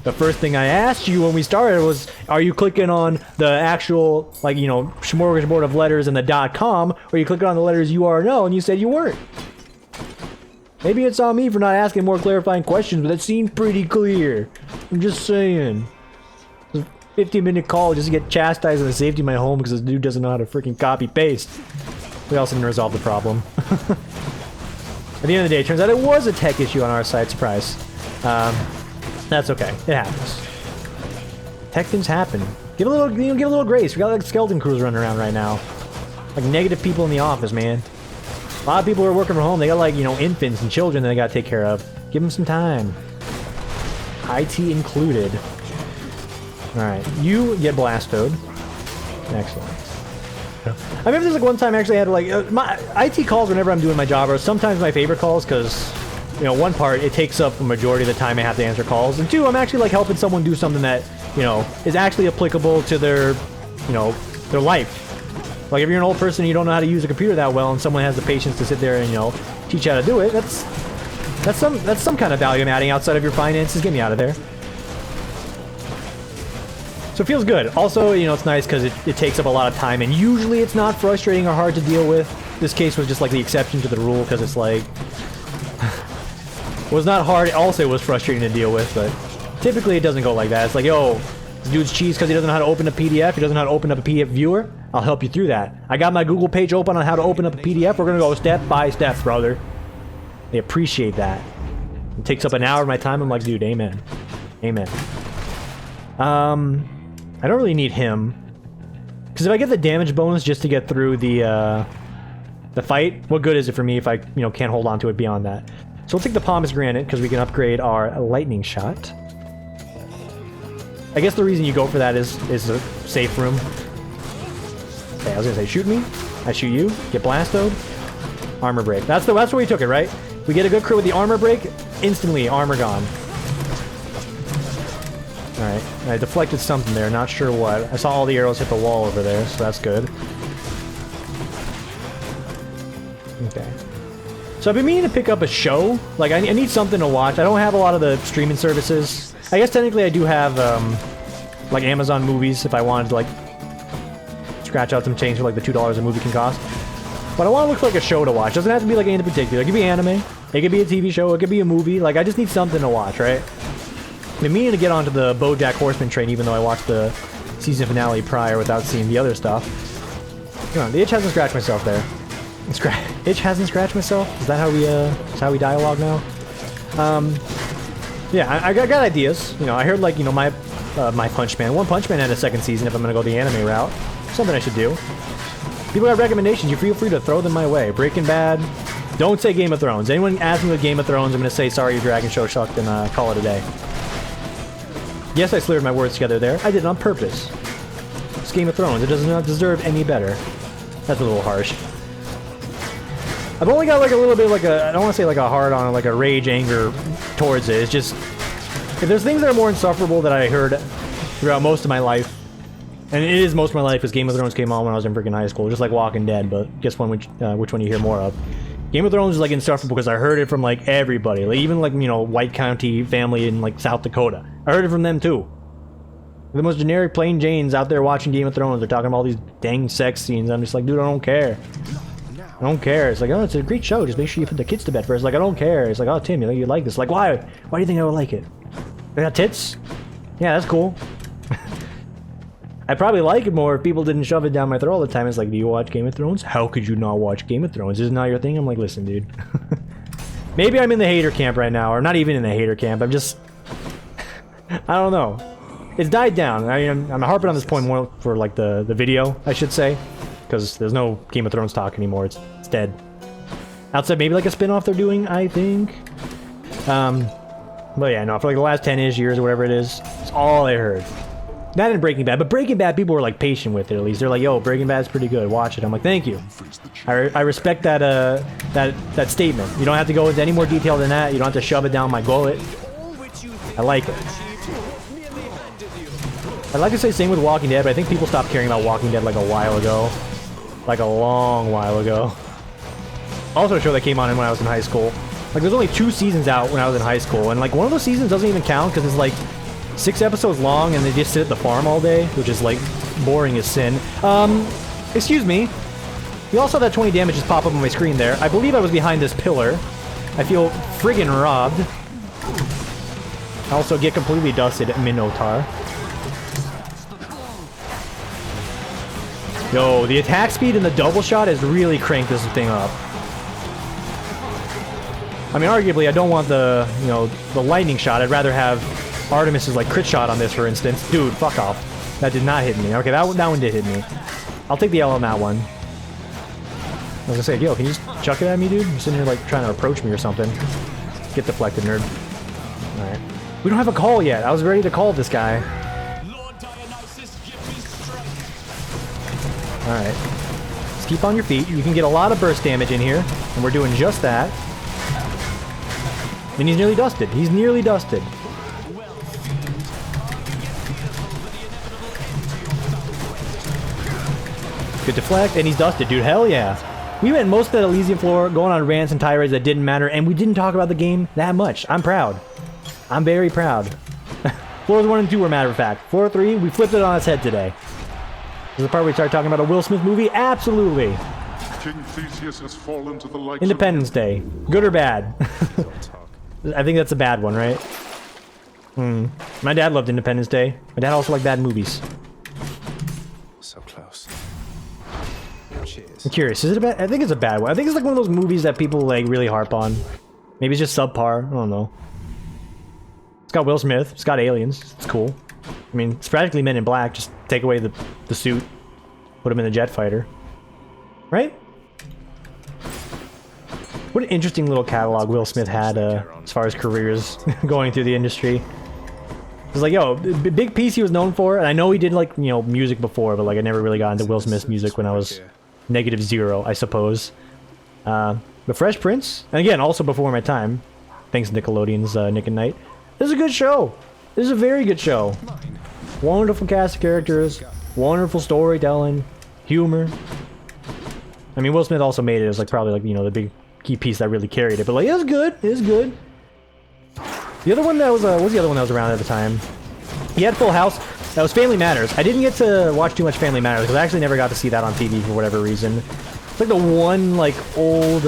the first thing I asked you when we started was, are you clicking on the actual, like, you know, smorgasbord of letters and the .com, or are you clicking on the letters UR and L? And you said you weren't. Maybe it's on me for not asking more clarifying questions, but that seemed pretty clear. I'm just saying. 15-minute call just to get chastised in the safety of my home because this dude doesn't know how to freaking copy paste. We also didn't resolve the problem. At the end of the day, it turns out it was a tech issue on our side. Surprise. That's okay. It happens. Tech things happen. Give a little, give a little grace. We got like skeleton crews running around right now. Like negative people in the office, man. A lot of people are working from home. They got like, you know, infants and children that they gotta take care of. Give them some time. IT included. Alright, you get blastoed. Excellent. I remember there's like one time I actually had to like, my IT calls whenever I'm doing my job are sometimes my favorite calls because, you know, one part, it takes up a majority of the time I have to answer calls, and two, I'm actually like helping someone do something that, you know, is actually applicable to their, you know, their life. Like if you're an old person and you don't know how to use a computer that well and someone has the patience to sit there and, you know, teach you how to do it, that's some kind of value I'm adding outside of your finances. Get me out of there. So it feels good. Also, you know, it's nice because it takes up a lot of time, and usually it's not frustrating or hard to deal with. This case was just like the exception to the rule because it's like... was not hard, also it was frustrating to deal with, but typically it doesn't go like that. It's like, yo, this dude's cheese because he doesn't know how to open a PDF, he doesn't know how to open up a PDF viewer. I'll help you through that. I got my Google page open on how to open up a PDF. We're gonna go step by step, brother. They appreciate that. It takes up an hour of my time. I'm like, dude, amen. Amen. I don't really need him. Because if I get the damage bonus just to get through the fight, what good is it for me if I, you know, can't hold on to it beyond that? So we'll take the pomegranate because we can upgrade our lightning shot. I guess the reason you go for that is a safe room. Okay, I was gonna say shoot me. I shoot you. Get blastoed. Armor break. That's where we took it, right? We get a good crit with the armor break. Instantly, armor gone. Alright, I deflected something there, not sure what. I saw all the arrows hit the wall over there, so that's good. Okay. So I've been meaning to pick up a show. Like, I need something to watch. I don't have a lot of the streaming services. I guess technically I do have, like, Amazon movies if I wanted to, like, scratch out some change for, like, the $2 a movie can cost. But I want to look for, like, a show to watch. It doesn't have to be, like, anything particular. It could be anime. It could be a TV show. It could be a movie. Like, I just need something to watch, right? I've been meaning to get onto the BoJack Horseman train, even though I watched the season finale prior without seeing the other stuff. Come on, the itch hasn't scratched myself there. Itch hasn't scratched myself? Is that how we dialogue now? Yeah, I got ideas. You know, I heard, like, you know, my Punch Man. One Punch Man had a second season if I'm gonna go the anime route. Something I should do. People have recommendations, you feel free to throw them my way. Breaking Bad. Don't say Game of Thrones. Anyone asking me with Game of Thrones, I'm gonna say sorry, your Dragon Show sucked, and call it a day. Yes, I slurred my words together there. I did it on purpose. It's Game of Thrones. It does not deserve any better. That's a little harsh. I've only got like a little bit like a, I don't want to say like a hard on, like a rage, anger towards it. It's just, if there's things that are more insufferable that I heard throughout most of my life, and it is most of my life because Game of Thrones came on when I was in freaking high school, just like Walking Dead, but guess which one you hear more of. Game of Thrones is like insufferable because I heard it from like everybody, like even like, you know, White County family in like South Dakota. I heard it from them too. The most generic plain Janes out there watching Game of Thrones, they're talking about all these dang sex scenes. I'm just like, dude, I don't care. I don't care. It's like, oh, it's a great show. Just make sure you put the kids to bed first. Like, I don't care. It's like, oh, Tim, you like this? Like, why? Why do you think I would like it? They got tits? Yeah, that's cool. I'd probably like it more if people didn't shove it down my throat all the time. It's like, do you watch Game of Thrones? How could you not watch Game of Thrones? This is not your thing? I'm like, listen, dude. Maybe I'm in the hater camp right now, or not even in the hater camp. I'm just... I don't know. It's died down. I mean, I'm harping on this point more for, like, the video, I should say. Because there's no Game of Thrones talk anymore. It's dead. Outside maybe like a spin-off they're doing, I think. But yeah, no, for like the last 10-ish years or whatever it is, it's all I heard. Not in Breaking Bad, but Breaking Bad people were like patient with it at least. They're like, yo, Breaking Bad's pretty good, watch it. I'm like, thank you. I respect that that statement. You don't have to go into any more detail than that. You don't have to shove it down my gullet. I like it. I'd like to say same with Walking Dead, but I think people stopped caring about Walking Dead like a while ago. Like a long while ago. Also a show that came on when I was in high school. Like there's only 2 seasons out when I was in high school, and like one of those seasons doesn't even count because it's like 6 episodes long and they just sit at the farm all day, which is like boring as sin. Excuse me. You also saw that 20 damage just pop up on my screen there. I believe I was behind this pillar. I feel friggin' robbed. I also get completely dusted at Minotaur. Yo, the attack speed and the double shot has really cranked this thing up. I mean, arguably, I don't want the, you know, the lightning shot. I'd rather have Artemis's, like, crit shot on this, for instance. Dude, fuck off. That did not hit me. Okay, that one did hit me. I'll take the L on that one. I was gonna say, yo, can you just chuck it at me, dude? You're sitting here, like, trying to approach me or something. Get deflected, nerd. Alright. We don't have a call yet. I was ready to call this guy. Alright. Just keep on your feet. You can get a lot of burst damage in here. And we're doing just that. And he's nearly dusted. He's nearly dusted. Good deflect, and he's dusted, dude. Hell yeah. We went most of that Elysium floor going on rants and tirades that didn't matter, and we didn't talk about the game that much. I'm proud. I'm very proud. Floors 1 and 2 were matter of fact. Floor 3, we flipped it on its head today. This is the part where we start talking about a Will Smith movie? Absolutely. King Theseus has fallen to the likes Independence Day. Good or bad? I think that's a bad one, right? My dad loved Independence Day. My dad also liked bad movies. So close. Cheers. I'm curious, is it a bad? I think it's a bad one. I think it's like one of those movies that people like really harp on. Maybe it's just subpar. I don't know. It's got Will Smith. It's got aliens. It's cool. I mean, it's practically Men in Black. Just take away the suit, put him in the jet fighter, right? What an interesting little catalog Will Smith had as far as careers going through the industry. It's like, yo, big piece he was known for, and I know he did like, you know, music before, but like I never really got into Will Smith's music when I was -0, I suppose. But Fresh Prince, and again, also before my time, thanks to Nickelodeon's Nick and Night. This is a good show. This is a very good show. Wonderful cast of characters, wonderful storytelling, humor. I mean, Will Smith also made it as like probably like, you know, the big key piece that really carried it, but like it was good. It was good. The other one that was what was the other one that was around at the time? He had Full House. That was Family Matters. I didn't get to watch too much Family Matters because I actually never got to see that on TV for whatever reason. It's like the one like old,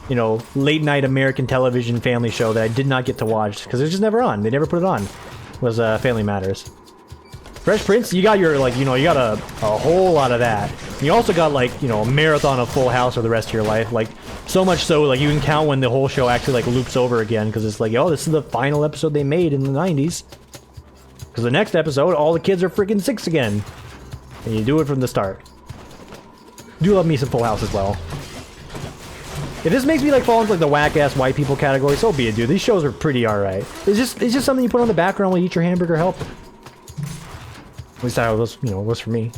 you know, late night American television family show that I did not get to watch because it was just never on. They never put it on. Was Family Matters. Fresh Prince, you got your like, you know, you got a whole lot of that. You also got like, you know, a marathon of Full House for the rest of your life. Like so much so like you can count when the whole show actually like loops over again because it's like, oh, this is the final episode they made in the 90s. Because the next episode, all the kids are freaking 6 again. And you do it from the start. Do love me some Full House as well. If this makes me like fall into like the whack-ass white people category, so be it, dude. These shows are pretty alright. It's just something you put on the background while you eat your hamburger helper. At least that was, you know, was for me.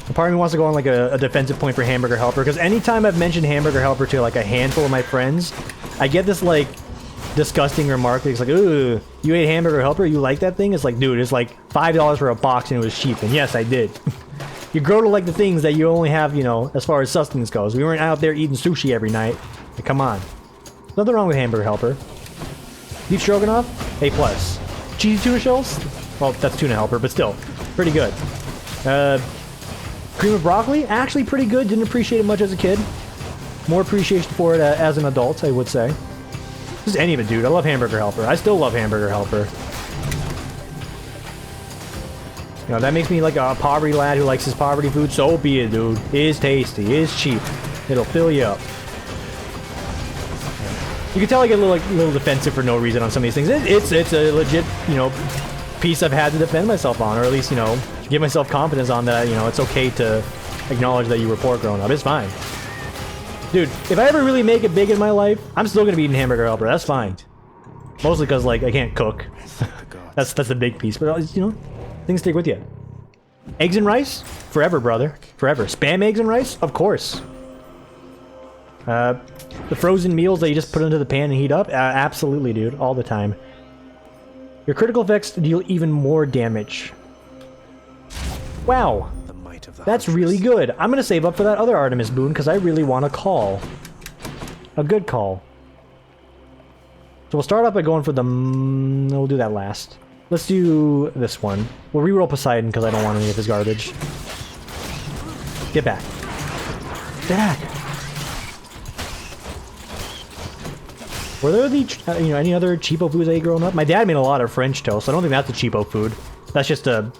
A part of me wants to go on like a defensive point for Hamburger Helper, because anytime I've mentioned Hamburger Helper to like a handful of my friends, I get this like disgusting remark. It's like, ooh, you ate Hamburger Helper? You like that thing? It's like, dude, it's like $5 for a box and it was cheap. And yes, I did. You grow to like the things that you only have, you know, as far as sustenance goes. We weren't out there eating sushi every night. Like, come on. Nothing wrong with Hamburger Helper. Beef Stroganoff? A+. Cheesy tuna shells? Well, that's tuna helper, but still, pretty good. Cream of broccoli? Actually pretty good. Didn't appreciate it much as a kid. More appreciation for it as an adult, I would say. Just any of it, dude. I love Hamburger Helper. I still love Hamburger Helper. You know, that makes me like a poverty lad who likes his poverty food. So be it, dude. It is tasty. It is cheap. It'll fill you up. You can tell I get a little defensive for no reason on some of these things. It's a legit, you know, piece I've had to defend myself on, or at least, you know, give myself confidence on that, you know, it's okay to acknowledge that you were poor growing up. It's fine. Dude, if I ever really make it big in my life, I'm still gonna be eating Hamburger Helper. That's fine. Mostly because, like, I can't cook. that's the big piece, but, you know, things stick with you. Eggs and rice? Forever, brother. Forever. Spam eggs and rice? Of course. The frozen meals that you just put into the pan and heat up? Absolutely, dude. All the time. Your critical effects deal even more damage. Wow. That's really good. I'm going to save up for that other Artemis boon because I really want a call. A good call. So we'll start off by going for the... we'll do that last. Let's do this one. We'll reroll Poseidon because I don't want any of his garbage. Get back. Get back. Were there the, you know, any other cheapo foods I ate growing up? My dad made a lot of French toast. I don't think that's a cheapo food. That's just a,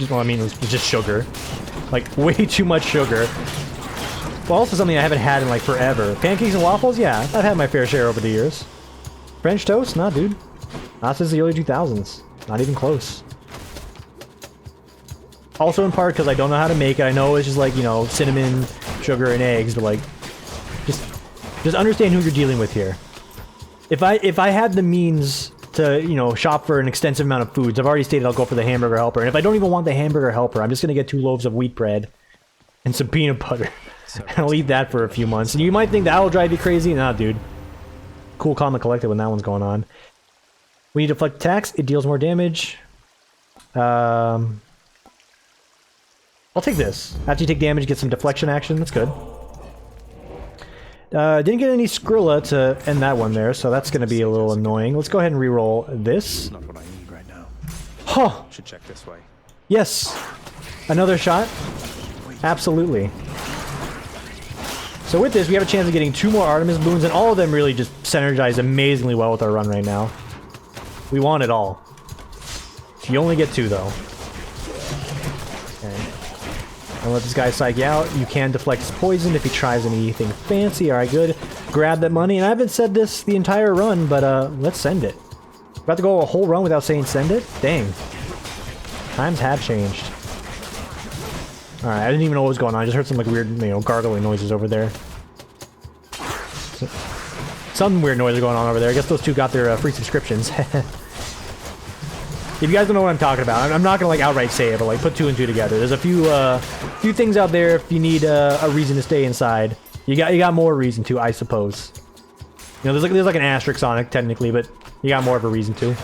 well, I mean, it's just sugar. Like, way too much sugar. Well, also something I haven't had in, like, forever. Pancakes and waffles? Yeah, I've had my fair share over the years. French toast? Nah, dude. Not since the early 2000s. Not even close. Also in part because I don't know how to make it. I know it's just like, you know, cinnamon, sugar, and eggs, but like, just understand who you're dealing with here. If I had the means to, you know, shop for an extensive amount of foods, I've already stated I'll go for the hamburger helper. And if I don't even want the hamburger helper, I'm just gonna get 2 loaves of wheat bread and some peanut butter. And I'll eat that for a few months. And you might think that will drive you crazy. Nah, dude. Cool, calm, and collected when that one's going on. We need to deflect attacks. It deals more damage. I'll take this. After you take damage, get some deflection action. That's good. Didn't get any Skrilla to end that one there, so that's going to be a little annoying. Let's go ahead and re-roll this. Not what I need right now. Huh! Should check this way. Yes! Another shot? Absolutely. So with this, we have a chance of getting 2 more Artemis boons, and all of them really just synergize amazingly well with our run right now. We want it all. You only get 2, though. Okay. I'll let this guy psych you out. You can deflect his poison if he tries anything fancy. Alright, good. Grab that money. And I haven't said this the entire run, but let's send it. About to go a whole run without saying send it? Dang. Times have changed. Alright, I didn't even know what was going on. I just heard some like weird, you know, gargling noises over there. Some weird noises going on over there. I guess those 2 got their free subscriptions. If you guys don't know what I'm talking about, I'm not gonna like outright say it, but like put 2 and 2 together. There's a few things out there if you need a reason to stay inside. You got more reason to, I suppose. You know, there's like an asterisk on it technically, but you got more of a reason to.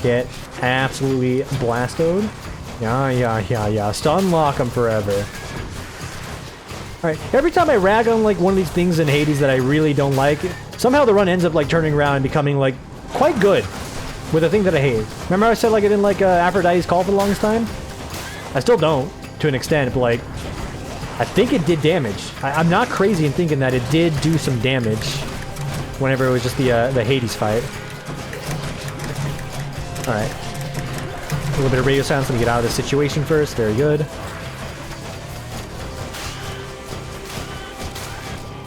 Get absolutely blastoed. Yeah. Stun lock them forever. Alright, every time I rag on like one of these things in Hades that I really don't like, somehow the run ends up like turning around and becoming like quite good. With a thing that I hate. Remember I said like I didn't like Aphrodite's Call for the longest time? I still don't, to an extent, but like, I think it did damage. I'm not crazy in thinking that it did do some damage whenever it was just the Hades fight. Alright. A little bit of radio silence, let me get out of this situation first. Very good.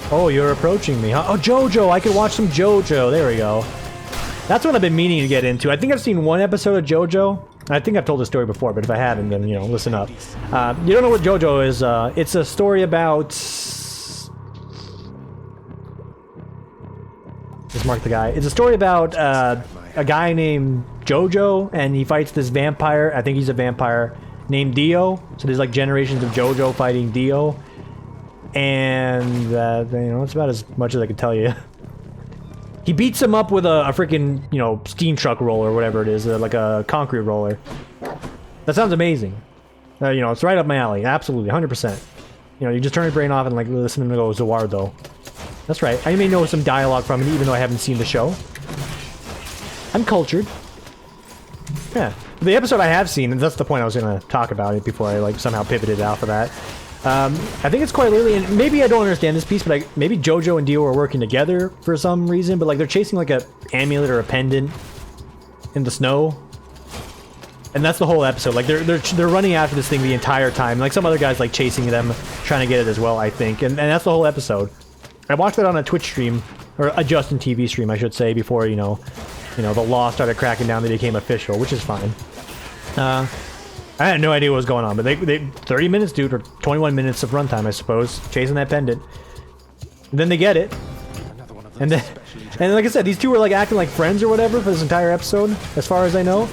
Oh, you're approaching me, huh? Oh, JoJo! I could watch some JoJo. There we go. That's what I've been meaning to get into. I think I've seen 1 episode of JoJo. I think I've told this story before, but if I haven't, then, you know, listen up. You don't know what JoJo is. It's a story about... Just mark the guy. It's a story about a guy named JoJo, and he fights this vampire. I think he's a vampire named Dio. So there's like generations of JoJo fighting Dio. And, you know, that's about as much as I can tell you. He beats him up with a freaking, you know, steam truck roller or whatever it is, like a concrete roller. That sounds amazing. You know, it's right up my alley. Absolutely, 100%. You know, you just turn your brain off and like listen to him go, Zawardo. That's right. I may know some dialogue from it, even though I haven't seen the show. I'm cultured. Yeah. The episode I have seen, and that's the point I was going to talk about it before I like somehow pivoted out of that. I think it's quite literally, and maybe I don't understand this piece, but maybe JoJo and Dio are working together for some reason, but like they're chasing like a amulet or a pendant in the snow. And that's the whole episode. Like they're running after this thing the entire time. Like some other guys like chasing them, trying to get it as well, I think. And that's the whole episode. I watched that on a Twitch stream, or a Justin TV stream, I should say, before, you know, the law started cracking down, they became official, which is fine. I had no idea what was going on, but they 30 minutes, dude, or 21 minutes of runtime, I suppose, chasing that pendant. And then they get it. And then, and like I said, these 2 were like acting like friends or whatever for this entire episode, as far as I know.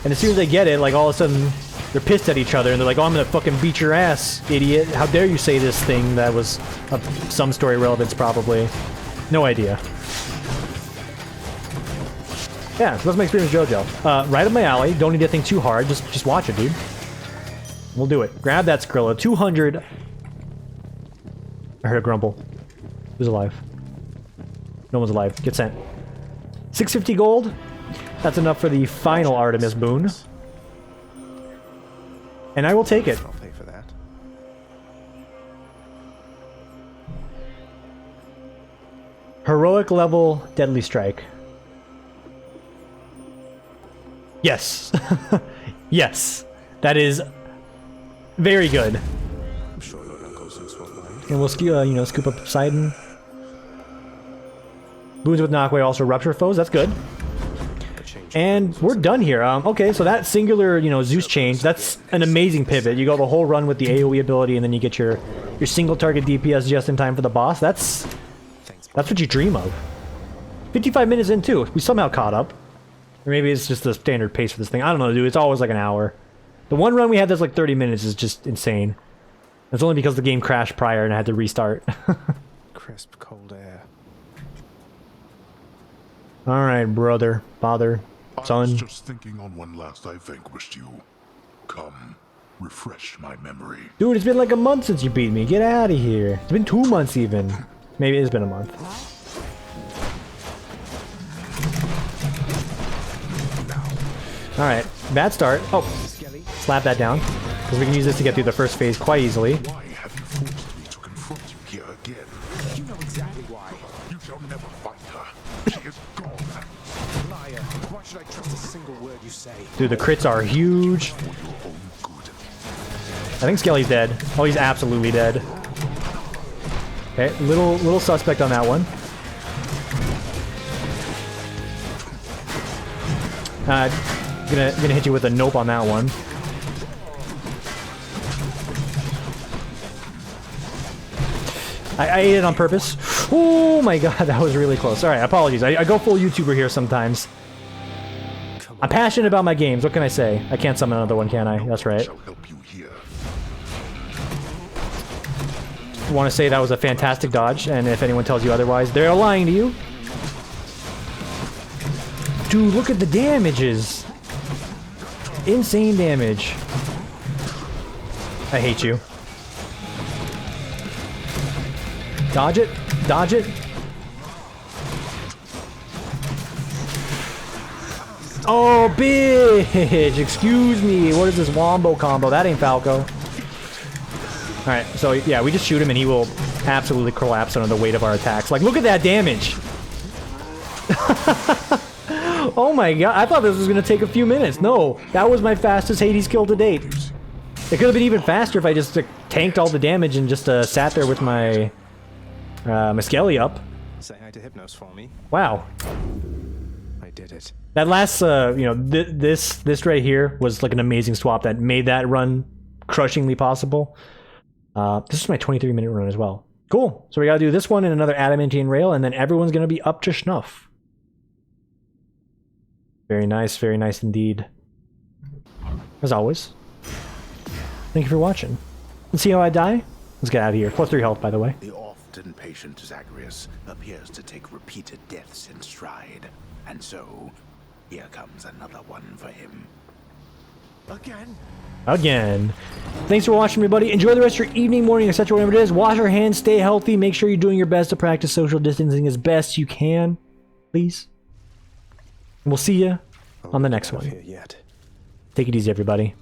And as soon as they get it, like all of a sudden, they're pissed at each other, and they're like, oh, I'm gonna fucking beat your ass, idiot. How dare you say this thing that was of some story relevance, probably. No idea. Yeah, so that's my experience with JoJo. Right up my alley. Don't need to think too hard. Just watch it, dude. We'll do it. Grab that Skrilla. 200. I heard a grumble. Who's alive? No one's alive. Get sent. 650 gold. That's enough for the final Artemis boon. And I will take it. I'll pay for that. Heroic level Deadly Strike. Yes. Yes. That is very good. I'm sure your uncles won't mind. And we'll you know, scoop up Poseidon. Boons with Knockway also rupture foes. That's good. And we're done here. Okay, so that singular, you know, Zeus change, that's an amazing pivot. You go the whole run with the AoE ability, and then you get your single target DPS just in time for the boss. That's what you dream of. 55 minutes in, too. We somehow caught up. Or maybe it's just the standard pace for this thing. I don't know, dude. It's always like an hour. The one run we had that's like 30 minutes is just insane. It's only because the game crashed prior and I had to restart. Crisp, cold air. Alright, brother, father, son. I was just thinking on when last I vanquished you. Come, refresh my memory. Dude, it's been like a month since you beat me. Get out of here. It's been 2 months even. Maybe it's been a month. Alright, bad start. Oh, slap that down. Because we can use this to get through the first phase quite easily. Why have you forced me to confront you here again? You know exactly why. You shall never find her. She is gone. Liar. Why should I trust a single word you say? Dude, the crits are huge. For your own good. I think Skelly's dead. Oh, he's absolutely dead. Okay, little suspect on that one. Gonna hit you with a nope on that one. I ate it on purpose. Oh my god, that was really close. Alright, apologies. I go full YouTuber here sometimes. I'm passionate about my games. What can I say? I can't summon another one, can I? That's right. I want to say that was a fantastic dodge, and if anyone tells you otherwise, they're lying to you. Dude, look at the damages. Insane damage. I hate you. Dodge it. Dodge it. Oh, bitch! Excuse me. What is this wombo combo? That ain't Falco. Alright, so yeah, we just shoot him and he will absolutely collapse under the weight of our attacks. Like, look at that damage! Oh my god, I thought this was gonna take a few minutes. No, that was my fastest Hades kill to date. It could have been even faster if I just tanked all the damage and just sat there with my Skelly up. Say hi to Hypnos for me. Wow. I did it. That last, you know, this right here was like an amazing swap that made that run crushingly possible. This is my 23-minute run as well. Cool. So we gotta do this one and another adamantine rail, and then everyone's gonna be up to snuff. Very nice indeed. As always. Thank you for watching. Let's see how I die. Let's get out of here. +3 health, by the way. The often patient Zagreus appears to take repeated deaths in stride, and so here comes another one for him. Again. Thanks for watching, everybody. Enjoy the rest of your evening, morning, etc. Whatever it is. Wash your hands, stay healthy, make sure you're doing your best to practice social distancing as best you can. Please. And we'll see you on the next one. Take it easy, everybody.